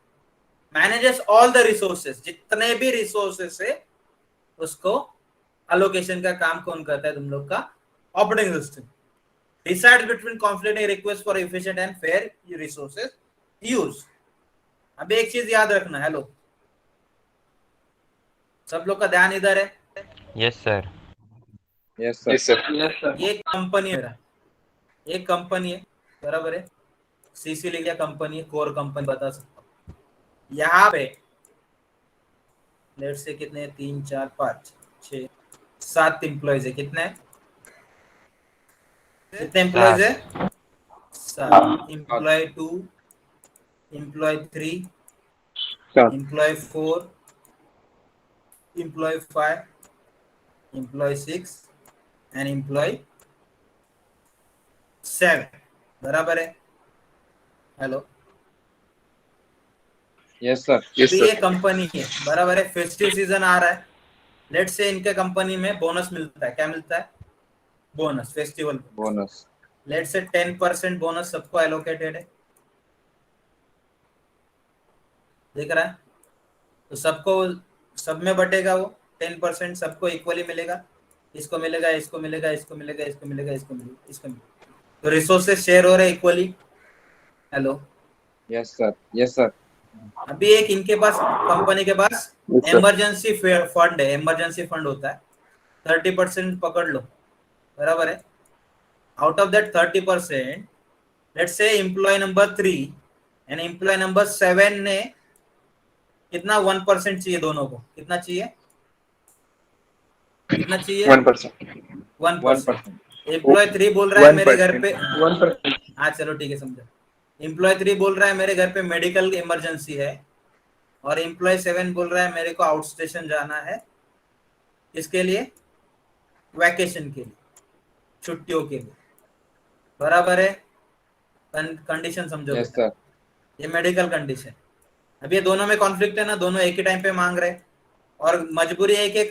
Speaker 1: मैनेजेस ऑल द रिसोर्सेस, जितने भी रिसोर्सेस है उसको अलोकेशन का काम कौन करता है? तुम लोग का operating system. Decide between conflicting request for efficient and fair resources use. अब एक चीज याद रखना, हेलो सब लोग का ध्यान इधर है।
Speaker 6: Yes sir.
Speaker 3: Yes, sir. Yes, sir.
Speaker 1: ये कंपनी है, एक कंपनी है, बराबर है, सीसी लिख लिया, कंपनी है, कोर कंपनी बता सकता हूँ। यहाँ पे लेट से कितने, 3 4 5 6 7 एम्प्लॉइज है। कितने एम्प्लॉइज है? 7। Employee 2, employee 3,
Speaker 3: Sir.
Speaker 1: Employee 4, employee 5, employee 6 and employee 7। बराबर है? Hello,
Speaker 3: Yes, sir. Yes,
Speaker 1: अभी
Speaker 3: sir.
Speaker 1: ये कंपनी है, बराबर है, फेस्टिव सीजन आ रहा है, लेट से इनके कंपनी में बोनस मिलता है। क्या मिलता है? Bonus, festival
Speaker 3: Bonus.
Speaker 1: लेट से 10% बोनस सबको एलोकेटेड है, देख रहा है? तो सबको, सब में बटेगा वो 10%, सबको इक्वली मिलेगा, इसको मिलेगा, इसको मिलेगा, इसको मिलेगा, इसको मिलेगा, इसको मिलेगा, इसको मिलेगा। तो रिसोर्सेस शेयर हो रहे equally. Hello,
Speaker 3: Yes, sir. Yes, sir.
Speaker 1: अभी एक इनके पास, कंपनी के पास
Speaker 3: Yes, sir.
Speaker 1: इमरजेंसी फंड है, इमरजेंसी फंड होता है, 30% पकड़ लो, बराबर है? Out of that 30%, let's say employee number 3 and employee number 7 ने कितना 1% चाहिए दोनों को। कितना चाहिए? कितना चाहिए?
Speaker 3: 1%.
Speaker 1: 1%। एम्प्लॉय 3 बोल रहा है मेरे घर पे,
Speaker 3: 1%.
Speaker 1: हाँ चलो ठीक है, समझा। एम्प्लॉय 3 बोल रहा है मेरे घर पे मेडिकल इमरजेंसी है, और एम्प्लॉय 7 बोल रहा है मेरे को आउट स्टेशन जाना है, इसके लिए, वैकेशन के लिए, छुट्टियों के लिए, बराबर है? कंडीशन समझो
Speaker 3: Yes,
Speaker 1: बेटा,
Speaker 3: sir.
Speaker 1: ये मेडिकल कंडीशन। अब ये दोनों में कॉन्फ्लिक्ट है ना, दोनों एक ही टाइम पे मांग रहे, और मजबूरी है कि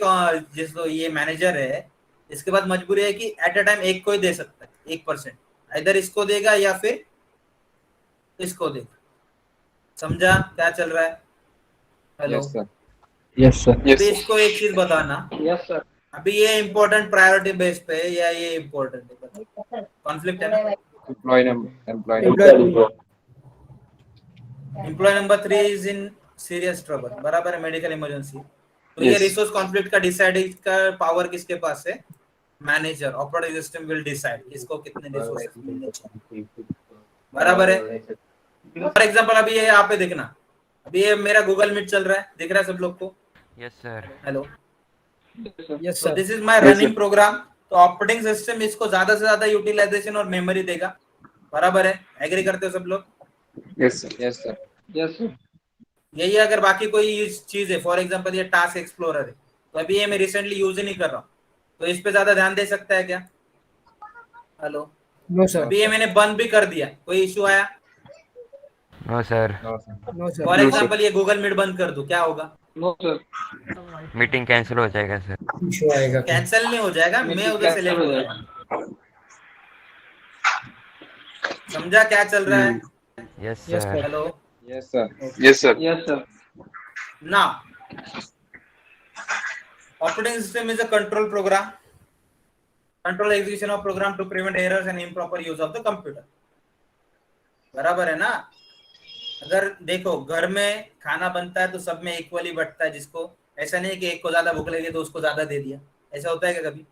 Speaker 1: जिस ये मैनेजर है, इसके बाद मजबूरी है कि एट अ टाइम एक को ही दे सकता है 1%, इधर इसको देगा या फिर इसको देगा। समझा क्या चल रहा है? Hello,
Speaker 3: Yes, sir.
Speaker 7: Yes, sir.
Speaker 3: Yes,
Speaker 1: अभी
Speaker 3: sir.
Speaker 1: इसको एक चीज बताना,
Speaker 3: Yes, sir.
Speaker 1: अभी ये इम्पोर्टेंट प्रायोरिटी बेस पे है या ये इम्पोर्टेंट है? कॉन्फ्लिक्ट है ना?
Speaker 3: Employee number. Employee
Speaker 2: Employee
Speaker 3: number.
Speaker 1: Employee number 3 is in serious trouble, बराबर है, मेडिकल इमरजेंसी। तो ये
Speaker 3: Yes.
Speaker 1: रिसोर्स कॉन्फ्लिक्ट का डिसाइड का पावर किसके पास है? Manager. Operating system will decide किसको कितने रिसोर्सेस मिलने चाहिए, बराबर है? फॉर एग्जांपल अभी ये यहाँ पे देखना, अभी ये मेरा गूगल मीट चल रहा है, दिख रहा है सब लोग को?
Speaker 6: Yes sir.
Speaker 1: Hello,
Speaker 2: yes
Speaker 1: so
Speaker 2: sir.
Speaker 1: This is my running program. तो ऑपरेटिंग सिस्टम इसको ज्यादा से ज्यादा यूटिलाइजेशन और मेमोरी देगा, बराबर है? एग्री करते हो सब लोग?
Speaker 3: Yes, sir. Yes, sir. Yes, sir.
Speaker 1: यही अगर बाकी कोई चीज है, फॉर एग्जांपल ये टास्क एक्सप्लोरर है, तो अभी ये मैं रिसेंटली यूज ही नहीं कर रहा हूँ, तो इस पे ज्यादा ध्यान दे सकता है क्या? Hello,
Speaker 2: no sir.
Speaker 1: अभी ये मैंने बंद भी कर दिया, कोई इश्यू आया?
Speaker 6: No sir.
Speaker 3: No, sir.
Speaker 2: No sir.
Speaker 1: For example ये गूगल मीट बंद कर दूं, क्या होगा?
Speaker 3: No, sir.
Speaker 6: मीटिंग कैंसिल हो जाएगा सर।
Speaker 2: इशू आएगा।
Speaker 1: कैंसिल नहीं हो जाएगा, मैं उधर से लेफ्ट हो जाएगा। समझा क्या चल रहा है?
Speaker 6: Yes
Speaker 2: Yes,
Speaker 6: sir.
Speaker 2: sir.
Speaker 1: Hello,
Speaker 3: Yes, sir. Yes, sir. Yes, sir.
Speaker 1: now operating system is a control program, control execution of program to prevent errors and improper use of the computer, बराबर है ना? अगर देखो घर में खाना बनता है तो सब में इक्वली बंटता है, जिसको, ऐसा नहीं है कि एक को ज्यादा भूख लगी तो उसको ज्यादा दे दिया, ऐसा होता है क्या कभी?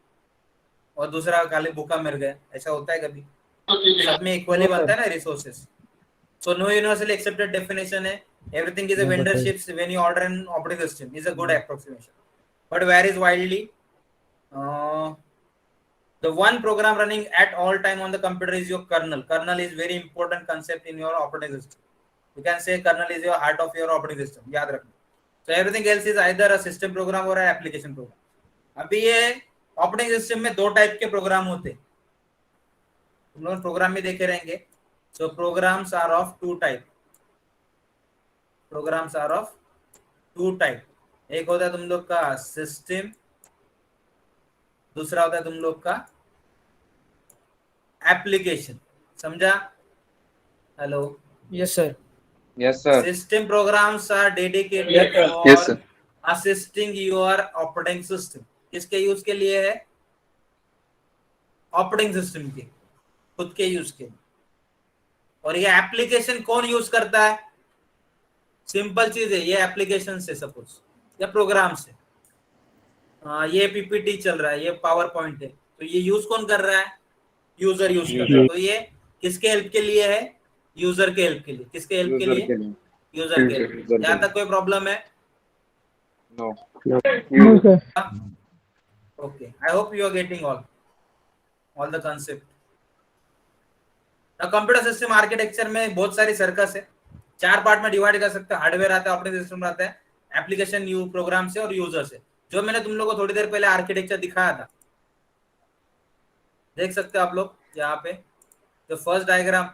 Speaker 1: और दूसरा खाली भूखा मर गया, ऐसा होता है कभी? सब में इक्वली बनता है ना resources. So no universally accepted definition है, everything is a vendor ships when you order an operating system is a good approximation, but varies widely. The one program running at all time on the computer is your kernel. Kernel is very important concept in your operating system. You can say kernel is your heart of your operating system. याद रखना. So everything else is either a system program or an application program. अभी ये operating system में दो type के programme होते, तुम लोग प्रोग्राम में देखे रहेंगे। So programs are of two type, programs are of two type. एक होता है तुम लोग का सिस्टम, दूसरा होता है तुम लोग का एप्लीकेशन। समझा? Hello,
Speaker 2: yes sir.
Speaker 3: Yes, sir.
Speaker 1: system programs are dedicated
Speaker 3: Yes, sir.
Speaker 1: for
Speaker 3: Yes, sir.
Speaker 1: assisting your operating system। किसके यूज के लिए है? ऑपरेटिंग सिस्टम के खुद के यूज के। और ये एप्लीकेशन कौन यूज करता है? सिंपल चीज है, ये एप्लीकेशन से सपोज या प्रोग्राम से, ये पीपीटी चल रहा है, ये पावर पॉइंट है, तो ये यूज कौन कर रहा है? यूजर यूज कर रहा है। तो ये किसके हेल्प के लिए है? यूजर के हेल्प के लिए। किसके हेल्प के
Speaker 3: User
Speaker 1: लिए?
Speaker 3: के लिए।
Speaker 1: यूजर के लिए।
Speaker 3: User
Speaker 1: यहाँ
Speaker 3: के
Speaker 1: तक कोई प्रॉब्लम है?
Speaker 3: No.
Speaker 2: No sir.
Speaker 1: Okay, I hope you are getting all the concept. Now computer system architecture में बहुत सारी सर्कस है, 4 पार्ट में डिवाइड कर सकते हैं। हार्डवेयर आता है, ऑपरेटिंग सिस्टम आता है, एप्लीकेशन यू प्रोग्राम से और यूजर से। जो मैंने तुम लोगों को थोड़ी देर पहले आर्किटेक्चर दिखाया था, देख सकते हो आप लोग यहाँ पे। जो फर्स्ट डायग्राम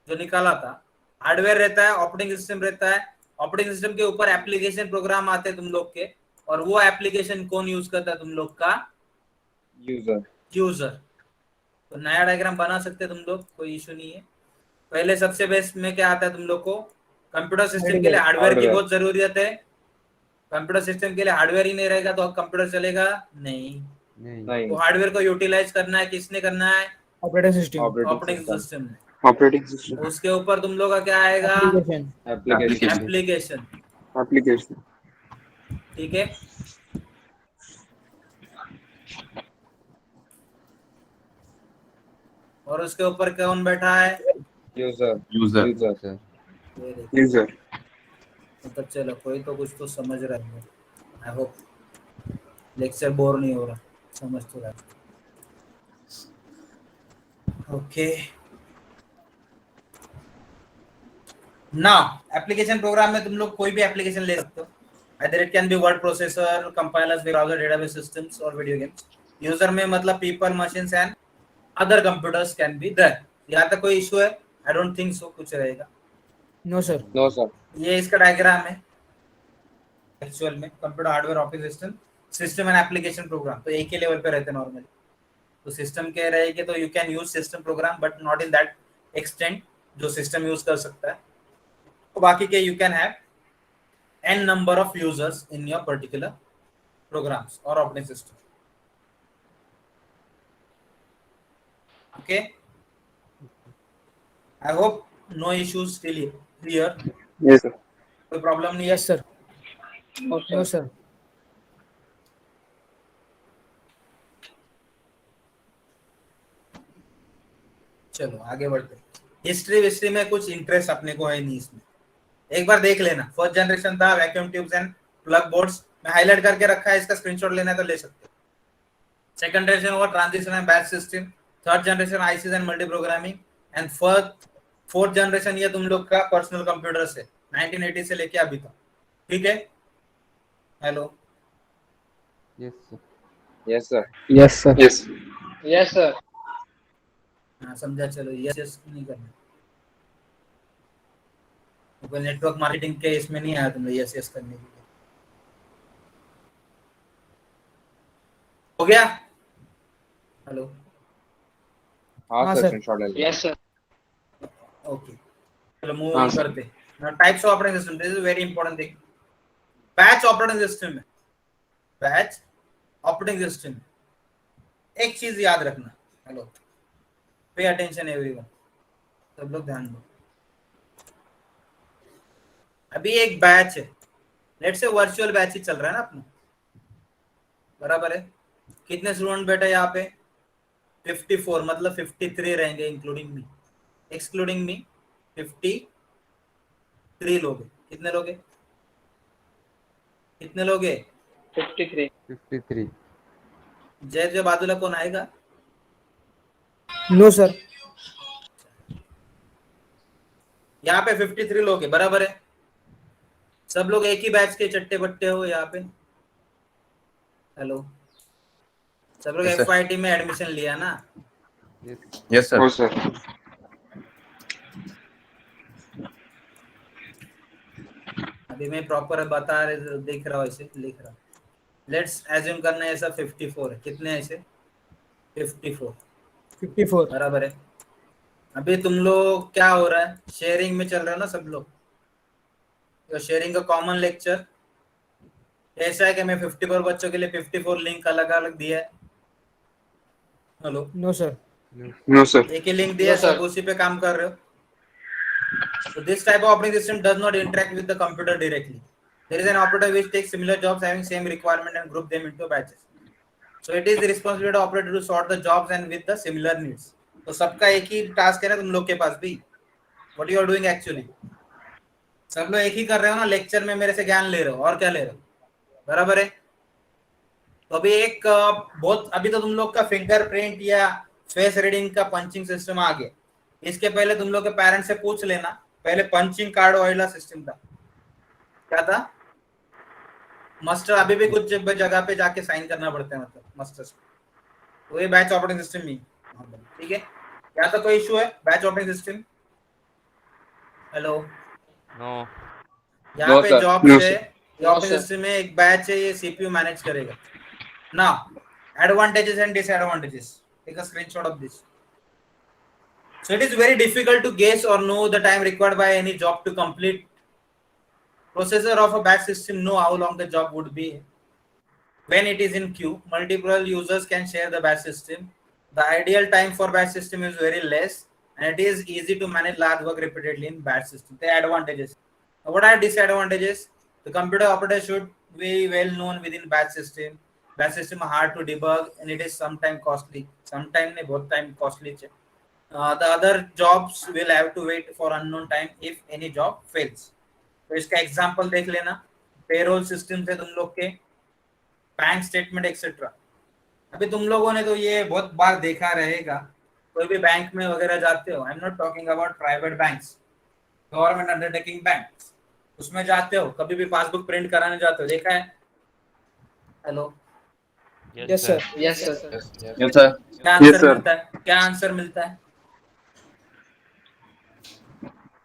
Speaker 1: जो निकाला था, हार्डवेयर रहता है, ऑपरेटिंग सिस्टम रहता है, ऑपरेटिंग सिस्टम के ऊपर एप्लीकेशन प्रोग्राम आते हैं तुम लोग के, और वो एप्लीकेशन कौन यूज करता है? तुम लोग का
Speaker 3: User.
Speaker 1: यूजर। तो नया डायग्राम बना सकते हैं तुम लोग, कोई इशू नहीं है। पहले सबसे बेस्ट में क्या आता है तुम लोग को? कंप्यूटर सिस्टम के लिए हार्डवेयर की
Speaker 3: Hardware.
Speaker 1: बहुत जरूरत है। कंप्यूटर सिस्टम के लिए हार्डवेयर ही नहीं रहेगा तो कंप्यूटर चलेगा नहीं।
Speaker 3: नहीं।
Speaker 1: तो हार्डवेयर को यूटिलाइज करना है, किसने करना है?
Speaker 2: Operating system.
Speaker 1: ऑपरेटिंग सिस्टम ने।
Speaker 5: Operating system.
Speaker 1: उसके ऊपर तुम लोग का क्या आएगा?
Speaker 2: एप्लीकेशन।
Speaker 3: Application.
Speaker 1: एप्लीकेशन।
Speaker 5: Application.
Speaker 1: ठीक है, और उसके ऊपर कौन बैठा है?
Speaker 3: User.
Speaker 4: User.
Speaker 3: User.
Speaker 5: User.
Speaker 1: मतलब चलो कोई तो कुछ तो समझ रहा है। आई होप लेक्चर बोर नहीं हो रहा, समझ तो रहा। ओके, नाउ एप्लीकेशन प्रोग्राम में तुम लोग कोई भी एप्लीकेशन ले सकते हो। Either it can be word processor, compilers, browser, database systems or video games. User में मतलब people, machines and other computers can be there। यहाँ तक कोई इशू है? I don't think so कुछ रहेगा।
Speaker 2: No sir.
Speaker 3: No, sir.
Speaker 1: ये इसका डायग्राम है एक्चुअल में। Computer hardware operating system, system and application program तो एक ही लेवल पे रहते हैं नॉर्मली। तो सिस्टम के रहेंगे तो you can use system program but not in that extent जो सिस्टम यूज कर सकता है। तो बाकी के you can have n number of users in your particular programs or operating system। Okay, I hope no issues still here।
Speaker 5: Yes, sir.
Speaker 1: कोई problem नहीं है?
Speaker 2: Yes sir. No sir.
Speaker 1: चलो आगे बढ़ते हैं। हिस्ट्री में कुछ इंटरेस्ट अपने को है नहीं इसमें, एक बार देख लेना। फर्स्ट जनरेशन था vacuum tubes and plug boards, मैं हाईलाइट करके रखा है, इसका स्क्रीनशॉट लेना है तो ले सकते हो। सेकंड जनरेशन हुआ transistor and batch system, third generation ICs and multi programming, and fourth generation ये तुम लोग का पर्सनल कंप्यूटर से 1980 से लेके अभी तक। ठीक है, hello,
Speaker 3: Yes, sir. Yes, sir.
Speaker 7: Yes, sir.
Speaker 5: Yes.
Speaker 3: Yes, sir.
Speaker 1: हाँ समझा। चलो यस नहीं करना, कोई नेटवर्क मार्केटिंग के इसमें नहीं आया तुम लोग यस करने के लिए। हो गया? हेलो,
Speaker 3: हाँ
Speaker 2: हाँ,
Speaker 3: sir.
Speaker 2: sir.
Speaker 3: Screenshot ले लो. Yes, sir.
Speaker 1: ओके, चलो मूव
Speaker 5: हाँ,
Speaker 1: ऑन
Speaker 5: sir.
Speaker 1: करते। Now types of operating system, this is very important thing. Batch operating system में, बैच ऑपरेटिंग सिस्टम एक चीज याद रखना। हेलो, पे अटेंशन एवरीवन, सब लोग ध्यान दो। अभी एक बैच है, लेट से वर्चुअल बैच ही चल रहा है ना अपना, बराबर है। कितने स्टूडेंट बैठे यहाँ पे? 54, मतलब 53 रहेंगे इंक्लूडिंग मी, एक्सक्लूडिंग मी 53 लोग हैं। कितने लोग हैं? कितने लोग हैं?
Speaker 6: 53
Speaker 1: जय बादुला कौन आएगा?
Speaker 2: No sir.
Speaker 1: यहाँ पे 53 लोग हैं, बराबर है। सब लोग एक ही बैच के चट्टे बट्टे हो यहाँ पे। हेलो, सब लोग
Speaker 4: Yes, sir.
Speaker 1: FIT में एडमिशन लिया ना?
Speaker 4: Yes, sir.
Speaker 5: हो सर.
Speaker 1: अभी मैं प्रॉपर बता रहे देख रहा हूँ, ऐसे लिख रहा हूँ. लेट्स एज्यूम करना है ऐसा 54 है. कितने ऐसे? 54
Speaker 2: 54.
Speaker 1: बराबर है. अभी तुम लोग क्या हो रहा है, शेयरिंग में चल रहा है ना सब लोग. तो शेयरिंग का कॉमन लेक्चर ऐसा है कि मैं 54 बच्चों के लिए 54 लिंक अलग अलग दिया है. Hello,
Speaker 2: No sir.
Speaker 5: No sir.
Speaker 1: एक ही लिंक दिया है,
Speaker 3: No, sir.
Speaker 1: सब उसी पे काम कर रहे हो. So this type of operating system does not interact with the computer directly. There is an operator which takes similar jobs having same requirement and group them into batches. So it is the responsibility of operator to sort the jobs and with the similar needs. तो सबका एक ही task है ना तुम लोग के पास भी. What you are doing actually? सब लोग एक ही कर रहे हो ना, लेक्चर में मेरे से ज्ञान ले रहे हो और क्या ले रहे हो, बराबर है. तो अभी एक बहुत अभी तो तुम लोग का फिंगरप्रिंट या फेस रीडिंग का पंचिंग सिस्टम आ गया. इसके पहले तुम लोग के पेरेंट्स से पूछ लेना, पहले पंचिंग कार्ड वाला सिस्टम था. क्या था? मास्टर अभी भी कुछ जगह पे जाके साइन करना पड़ता है, मतलब मास्टर. तो ये बैच ऑपरेटिंग सिस्टम ही, ठीक है. क्या तो कोई इशू है batch operating system? Hello,
Speaker 3: No.
Speaker 1: यहाँ
Speaker 3: No,
Speaker 1: पे
Speaker 3: sir.
Speaker 1: जॉब
Speaker 5: No,
Speaker 1: है,
Speaker 5: sir.
Speaker 1: ये ऑपरेटिंग सिस्टम में एक बैच है, ये सीपीयू मैनेज करेगा ना. Advantages and disadvantages, take a screenshot of this. So it is very difficult to guess or know the time required by any job to complete. Processor of a batch system know how long the job would be when it is in queue. Multiple users can share the batch system. The ideal time for batch system is very less, and it is easy to manage large work repeatedly in batch system. The advantages. Now, what are disadvantages? The computer operator should be well known within batch system. Batch system are hard to debug and it is sometimes costly. Sometimes both time costly. The other jobs will have to wait for unknown time if any job fails. तो इसका example देख लेना. Payroll system से तुम लोग के bank statement etcetera. अभी तुम लोगों ने तो ये बहुत बार देखा रहेगा, कोई भी बैंक में वगैरह जाते हो. आई am not talking about private banks, government undertaking banks. उसमें जाते हो, कभी भी पासबुक प्रिंट कराने जाते हो, देखा है? Hello,
Speaker 2: Yes sir.
Speaker 3: Yes, sir.
Speaker 4: Yes, sir.
Speaker 1: क्या
Speaker 5: Yes,
Speaker 1: आंसर
Speaker 5: sir.
Speaker 1: मिलता है? क्या आंसर मिलता है?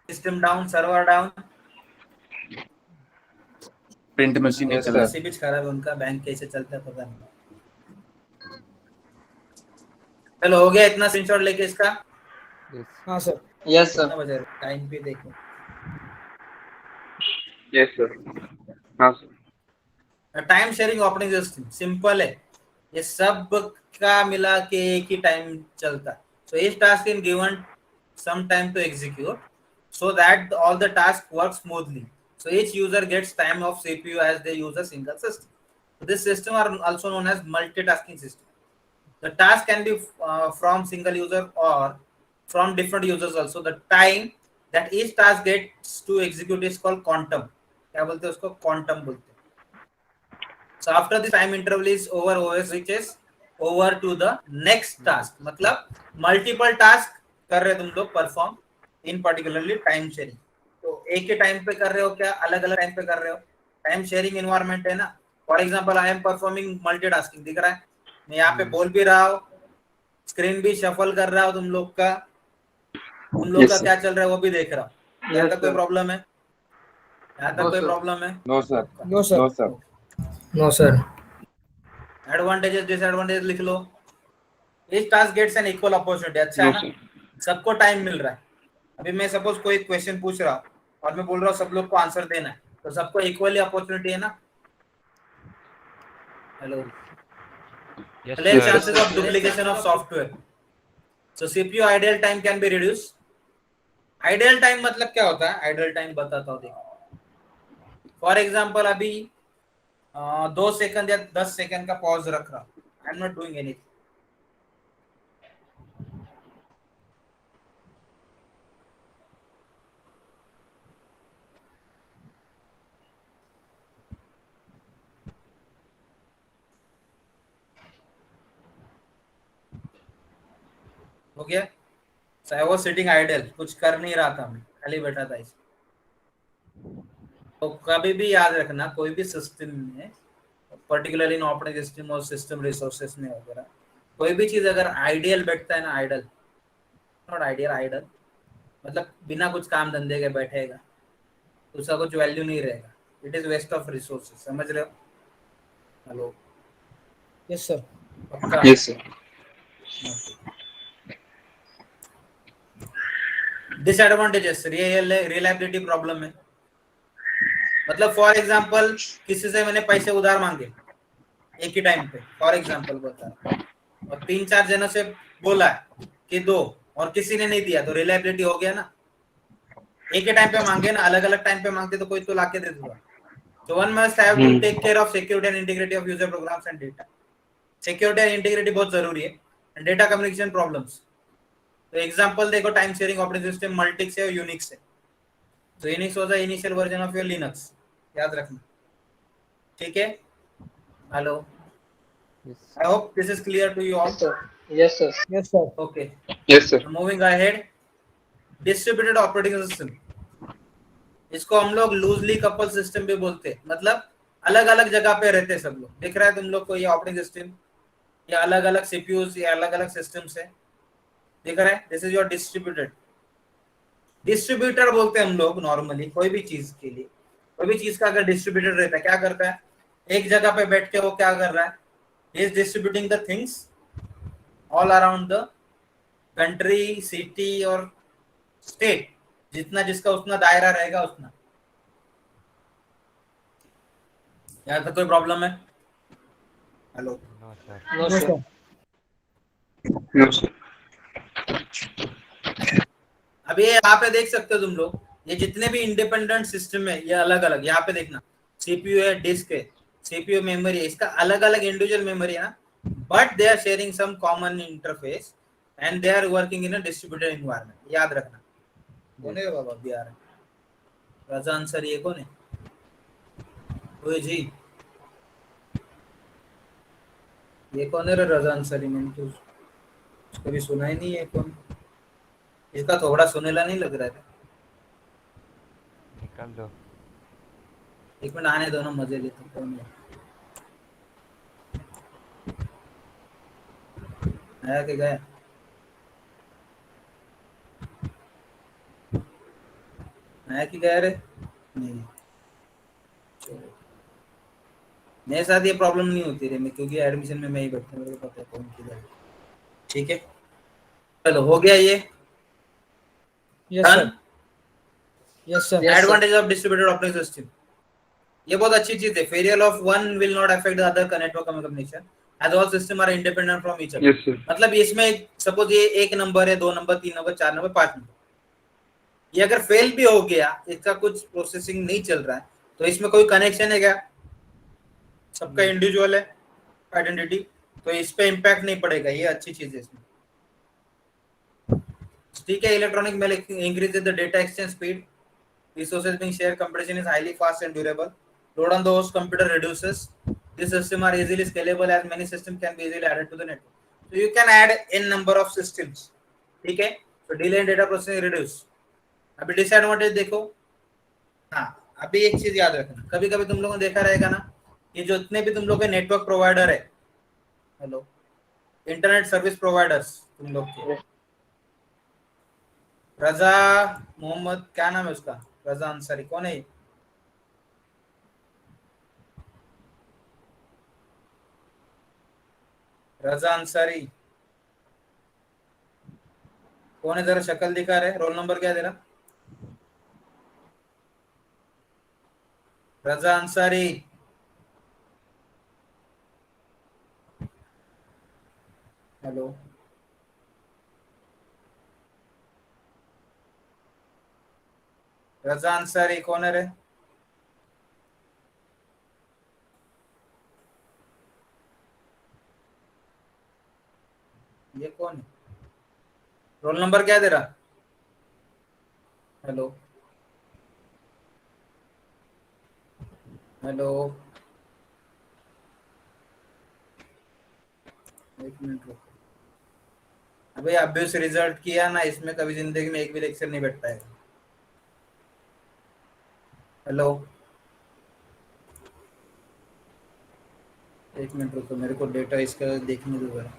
Speaker 1: System down, server down,
Speaker 4: Print machine नहीं
Speaker 3: Yes,
Speaker 4: चल
Speaker 3: sir.
Speaker 4: रहा.
Speaker 1: नसीब ही खराब है उनका, बैंक कैसे चलता है पता नहीं. चलो हो गया इतना स्क्रीनशॉट लेके इसका.
Speaker 7: Yes.
Speaker 2: हाँ sir.
Speaker 3: Yes, sir.
Speaker 1: कितना बजा टाइम भी देखो.
Speaker 5: Yes sir. हाँ sir.
Speaker 1: Time sharing operating system simple है, ये सब का मिला के एक ही टाइम चलता है. So each task in given some time to execute so that all the tasks work smoothly. So each user gets time of CPU as they use a single system. So this system are also known as multitasking system. The task can be from single user or from different users also. The time that each task gets to execute is called quantum. क्या बोलते हैं उसको? quantum बोलते हैं. So after the time interval is over, OS switches over to the next task. मतलब multiple task कर रहे हो तुम लोग perform in particularly time sharing. तो एक ही टाइम पे कर रहे हो क्या, अलग अलग टाइम पे कर रहे हो? टाइम शेयरिंग एनवायरनमेंट है ना. For example I am performing multitasking, दिख रहा है मैं यहाँ पे बोल भी रहा हूँ, स्क्रीन भी शफल कर रहा हूँ, तुम लोग का
Speaker 5: Yes,
Speaker 1: क्या
Speaker 5: sir.
Speaker 1: चल रहा है वो भी देख रहा हूँ. यहाँ तक कोई प्रॉब्लम है? यहाँ तक
Speaker 3: No,
Speaker 1: कोई
Speaker 3: sir.
Speaker 1: प्रॉब्लम है?
Speaker 3: No, sir.
Speaker 2: No sir.
Speaker 3: No, sir.
Speaker 2: No sir.
Speaker 1: Advantages disadvantages लिख लो. इस task gets an equal opportunity. अच्छा है
Speaker 5: No
Speaker 1: ना,
Speaker 5: sir.
Speaker 1: सबको टाइम मिल रहा है. अभी मैं सपोज कोई क्वेश्चन पूछ रहा हूँ और मैं बोल रहा हूँ सब लोग को आंसर देना है, तो सबको इक्वली अपॉर्चुनिटी है ना. Hello, less
Speaker 5: Yes,
Speaker 1: chances of duplication of software. So CPU idle time can be reduced. Idle time मतलब क्या होता है? Idle time बताता हूँ देखो. फॉर एग्जाम्पल अभी 2 सेकंड या 10 सेकंड का पॉज रख रहा हूँ. आई एम नॉट डूइंग एनीथिंग. हो गया. So I was sitting idle, कुछ कर नहीं रहा था, मैं खाली बैठा था इसे. तो कभी भी याद रखना, कोई भी सिस्टम में पर्टिकुलरली इन ऑपरेटिंग सिस्टम और सिस्टम रिसोर्सेस में वगैरह कोई भी चीज अगर आइडियल बैठता है ना, आइडल नॉट आइडियल, आइडल मतलब बिना कुछ काम धंधे के बैठेगा तो उसका कुछ वैल्यू नहीं रहेगा, it is waste of resources, समझ रहे हो? Hello,
Speaker 2: yes sir.
Speaker 1: पक्का?
Speaker 3: Yes, sir.
Speaker 1: Disadvantages, reliability problem है, मतलब फॉर एग्जांपल किसी से मैंने पैसे उधार मांगे एक ही टाइम पे, फॉर एग्जांपल बता रहा हूं, और 3-4 जनों से बोला कि दो और किसी ने नहीं दिया, तो रिलायबिलिटी हो गया ना। एक ही टाइम पे मांगे ना, अलग अलग टाइम पे मांगते तो कोई तो लाके दे दूंगा। So one must have to take care of security and integrity of user programs and data. Security and integrity बहुत जरूरी है, and data communication problems. तो एग्जांपल देखो, time sharing operating system Multics है और यूनिक्स है। तो Unix was the initial version of your Linux, याद रखना, ठीक है? Hello,
Speaker 7: Yes.
Speaker 1: I hope this is clear to you all.
Speaker 3: Yes, sir. Yes, sir.
Speaker 2: Yes sir.
Speaker 1: Okay,
Speaker 3: Yes, sir.
Speaker 1: Moving ahead, distributed operating system, इसको हम लोग loosely couple system भी बोलते हैं, मतलब अलग अलग जगह पे रहते हैं सब लोग। दिख रहा है तुम लोग को ये ऑपरेटिंग सिस्टम, ये अलग अलग सीपीयूज, ये अलग अलग सिस्टम्स है, दिख रहा है? This is your distributed. Distributor बोलते हैं हम लोग नॉर्मली कोई भी चीज के लिए, कोई भी चीज का अगर डिस्ट्रीब्यूटर रहता है, क्या करता है? एक जगह पे बैठ के वो क्या कर रहा है? Is distributing the things all around the country, city और स्टेट, जितना जिसका उतना दायरा रहेगा उतना। यहाँ तक कोई प्रॉब्लम है? Hello,
Speaker 7: No, sir.
Speaker 3: No,
Speaker 2: no
Speaker 3: sir.
Speaker 2: Sir.
Speaker 5: No, sir.
Speaker 1: अब ये यहाँ पे देख सकते हो तुम लोग, ये जितने भी इंडिपेंडेंट सिस्टम है ये अलग अलग, यहाँ पे देखना, सीपीयू है, डिस्क है, सीपीयू मेमोरी है, इसका अलग अलग इंडिविजुअल मेमोरी है ना, but they are sharing some common interface and they are working in a distributed environment, याद रखना। कौन है बाबा अभी आ रहा है? रजा अंसर, ये कौन है? ओए जी, ये कौन है रे रजा अंसरी? मैंने तो कभी सुना ही नहीं है, कौन? इसका थोड़ा सुनेला नहीं लग रहा है।
Speaker 7: निकाल दो.
Speaker 1: एक मिनट आने दो ना, मजे लेते हैं, कौन है? आया कि गया? आया कि गया रे? नहीं, चलो मेरे साथ ये प्रॉब्लम नहीं होती रे, मैं क्योंकि एडमिशन में मैं ही बैठता हूँ, मेरे को पता है कौन किधर है। ठीक है, चलो हो गया ये
Speaker 2: yes
Speaker 1: done.
Speaker 2: Sir. Yes sir.
Speaker 3: Yes, sir.
Speaker 1: Advantage of distributed operating system, ये बहुत अच्छी चीज है। Failure of one will not affect the other network communication as all system are independent from each other.
Speaker 5: Yes, sir.
Speaker 1: मतलब इसमें suppose ये 1 number है, 2 number, 3 number, 4 number, 5 number, ये अगर फेल भी हो गया, इसका कुछ प्रोसेसिंग नहीं चल रहा है, तो इसमें कोई कनेक्शन है क्या? सबका इंडिविजुअल है आइडेंटिटी, तो इस पे इम्पैक्ट नहीं पड़ेगा, ये अच्छी चीज है इसमें। ठीक है, electronic mail increases the data exchange speed, resources being shared, computation is highly fast and durable, load on the host computer reduces, this system are easily scalable as many systems can be easily added to the network, so you can add n number of systems, ठीक है? so delay in data processing reduce। अभी disadvantage देखो, हाँ अभी एक चीज याद रखना, कभी कभी तुम लोगों ने देखा रहेगा ना, ये जो इतने भी तुम लोग के नेटवर्क प्रोवाइडर है, हेलो, इंटरनेट सर्विस प्रोवाइडर्स तुम लोग के, रजा मोहम्मद, क्या नाम है उसका? रजा अंसारी, कौन है ये? रजा अंसारी कौन है? जरा शक्ल दिखा रहे, रोल नंबर क्या दे रहा? रजा अंसारी, हेलो, रजा अंसारी कौन है रे? ये कौन है? रोल नंबर क्या दे रहा? हेलो, हेलो, एक मिनट रुको, अबे अभ्युस रिजल्ट किया ना, इसमें कभी जिंदगी में एक भी लेक्चर नहीं बैठ पाएगा। हेलो, एक मिनट रुको, मेरे को डेटा इसका देखने दो जरा।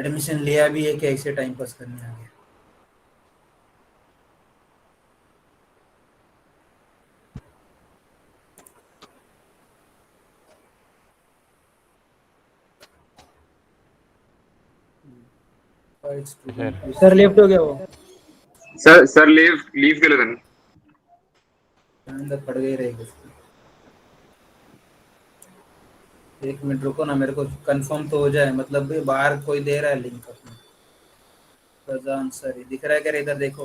Speaker 1: एडमिशन लिया भी है कि ऐसे टाइम पास करने आ गया?
Speaker 2: सर लेफ्ट हो गया वो।
Speaker 5: सर लीव केलं त्यांनी.
Speaker 1: अंदर पड़ गई रहेगी। एक मिनट रुको ना, मेरे को कंफर्म तो हो जाए, मतलब भी बाहर कोई दे रहा है लिंक अपना। अंसारी दिख रहा है क्या इधर? देखो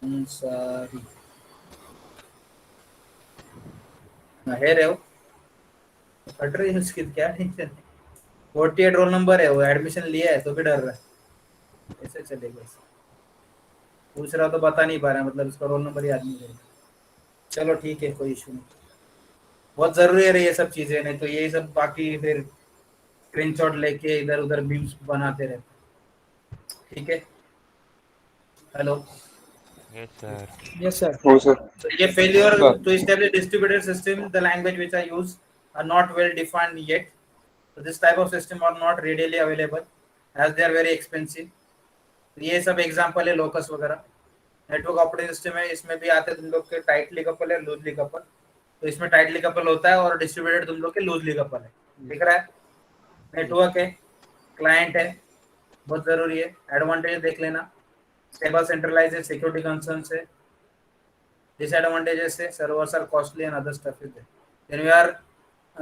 Speaker 1: अंसारी है रे, वो पढ़ रही है उसकी, क्या टेंशन है? 48 रोल नंबर है, वो एडमिशन लिया है तो भी डर रहा है। कैसे चलेगा? पूछ रहा तो बता नहीं पा रहा, मतलब इसका रोल नंबर याद नहीं रहेगा। चलो ठीक है, कोई इशू नहीं। बहुत जरूरी है ये सब चीजें, नहीं तो यही सब बाकी फिर स्क्रीनशॉट लेके इधर उधर मीम्स बनाते रहते। ठीक है, हेलो।
Speaker 2: Yes sir.
Speaker 5: हो सर.
Speaker 1: So ये failure to establish distributed system, the language which I use are not well defined yet. So this type of system are not readily available as they are very expensive. ये सब example है locus वगैरह। Network operating system है, इसमें भी आते तुम लोग के टाइटली कपल है, लूजली कपल। तो इसमें टाइटली कपल होता है और डिस्ट्रीब्यूटेड तुम लोग के लूजली कपल है। दिख रहा है? नेटवर्क है, क्लाइंट है, बहुत जरूरी है। एडवांटेज देख लेना, स्टेबल सेंट्रलाइज्ड, सिक्योरिटी कंसर्न्स है। Disadvantages है, servers are costly and other stuff is there. Then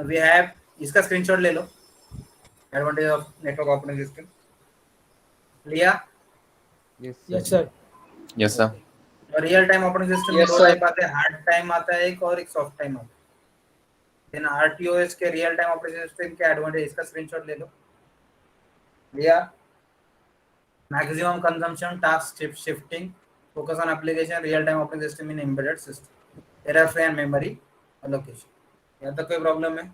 Speaker 1: we have इसका स्क्रीनशॉट ले लो। Advantage of network operating system लिया?
Speaker 2: Yes sir.
Speaker 4: Yes, sir.
Speaker 1: और रियल टाइम ऑपरेटिंग सिस्टम में
Speaker 3: Yes,
Speaker 1: दो
Speaker 3: sir.
Speaker 1: Type आते हैं, हार्ड टाइम आता है एक और एक सॉफ्ट टाइम आता है। देन आरटीओएस के रियल टाइम ऑपरेटिंग सिस्टम के एडवांटेज, इसका स्क्रीनशॉट ले लो। लिया? Maximum consumption, task shifting, focus on application, real time operating system in embedded system, error free and memory allocation. यहाँ तक कोई प्रॉब्लम है?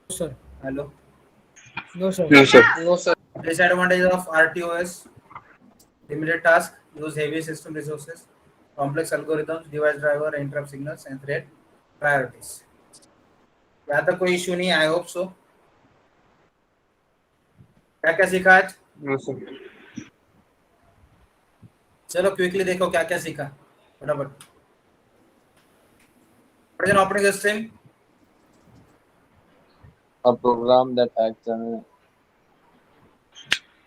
Speaker 2: Sir
Speaker 1: hello.
Speaker 2: No sir.
Speaker 5: No sir.
Speaker 3: No, sir.
Speaker 1: Disadvantage of RTOS: limited task, use heavy system resources, complex algorithms, device driver, interrupt signals and thread priorities. यहाँ तक कोई issue नहीं, I hope so. क्या क्या सीखा आज?
Speaker 5: No sir.
Speaker 1: चलो quickly देखो क्या क्या सीखा फटाफट। Operating system,
Speaker 3: A program that acts on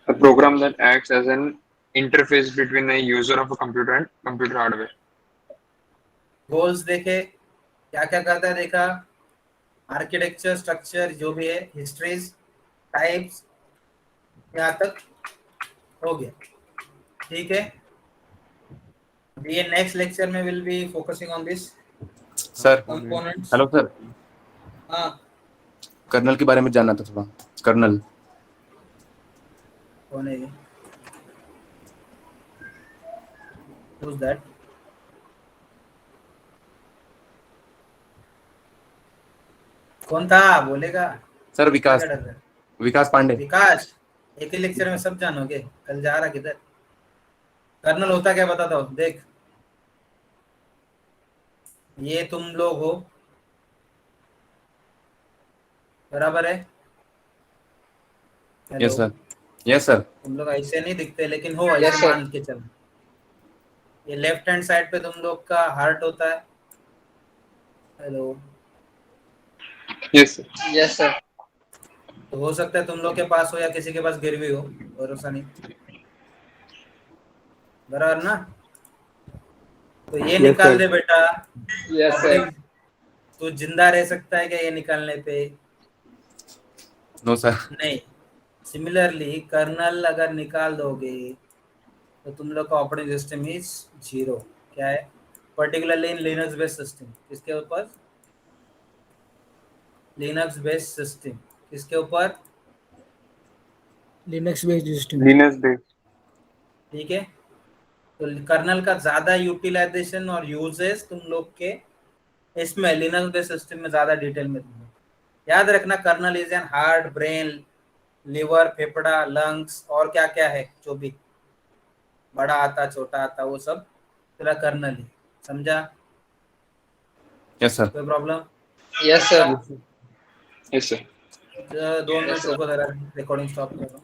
Speaker 5: A program that acts as an interface between a user of a computer and computer hardware.
Speaker 1: Goals देखे, क्या क्या करता है देखा, आर्किटेक्चर, स्ट्रक्चर जो भी है, हिस्ट्रीज, टाइप्स, यहाँ तक हो गया। ठीक है, ये नेक्स्ट लेक्चर में will be focusing on this
Speaker 4: Sir.
Speaker 1: Components.
Speaker 4: Hello, sir.
Speaker 1: हाँ,
Speaker 4: कर्नल के बारे में जानना था थोड़ा। कर्नल।
Speaker 1: कौन है ये? Who's that? कौन था बोलेगा?
Speaker 4: सर विकास।
Speaker 1: क्या डर रहा है?
Speaker 4: विकास पांडे।
Speaker 1: विकास, एक ही लेक्चर में सब जानोगे? कल जा रहा किधर? कर्नल होता क्या बताता हूँ, देख। ये तुम लोग हो, बराबर है?
Speaker 4: Yes
Speaker 1: Hello?
Speaker 4: Sir. Yes sir.
Speaker 1: तुम लोग ऐसे नहीं दिखते लेकिन हो,
Speaker 3: Yes,
Speaker 1: ऐसे
Speaker 3: sir.
Speaker 1: मान के चल। ये लेफ्ट हैंड साइड पे तुम लोग का हार्ट होता है। Hello,
Speaker 5: Yes sir.
Speaker 3: Yes, sir.
Speaker 1: तो हो सकता है तुम लोग के पास हो या किसी के पास गिर भी हो, भरोसा नहीं, बराबर ना? तो ये निकाल दे बेटा।
Speaker 3: Yes, sir.
Speaker 1: तू जिंदा रह सकता है क्या ये निकालने पे?
Speaker 4: No sir.
Speaker 1: नहीं। सिमिलरली कर्नल अगर निकाल दोगे तो तुम लोग का ऑपरेटिंग सिस्टम इज 0। क्या है? Particularly in Linux based system. किसके ऊपर? Linux based system. किसके ऊपर?
Speaker 2: Linux based system.
Speaker 5: Linux based.
Speaker 1: ठीक है, तो कर्नल का ज्यादा यूटिलाइजेशन और यूजेस तुम लोग के इसमें लिनक्स बेस्ड सिस्टम में ज्यादा डिटेल में तुम लोग याद रखना। Kernel is an heart, brain, liver, फेफड़ा, लंग्स और क्या क्या है जो भी बड़ा आता छोटा आता वो सब तेरा कर्नल ही, समझा?
Speaker 4: Yes, sir.
Speaker 1: कोई problem?
Speaker 6: Yes, sir.
Speaker 5: Yes, sir.
Speaker 1: 2 minute रुको जरा, रिकॉर्डिंग स्टॉप करो.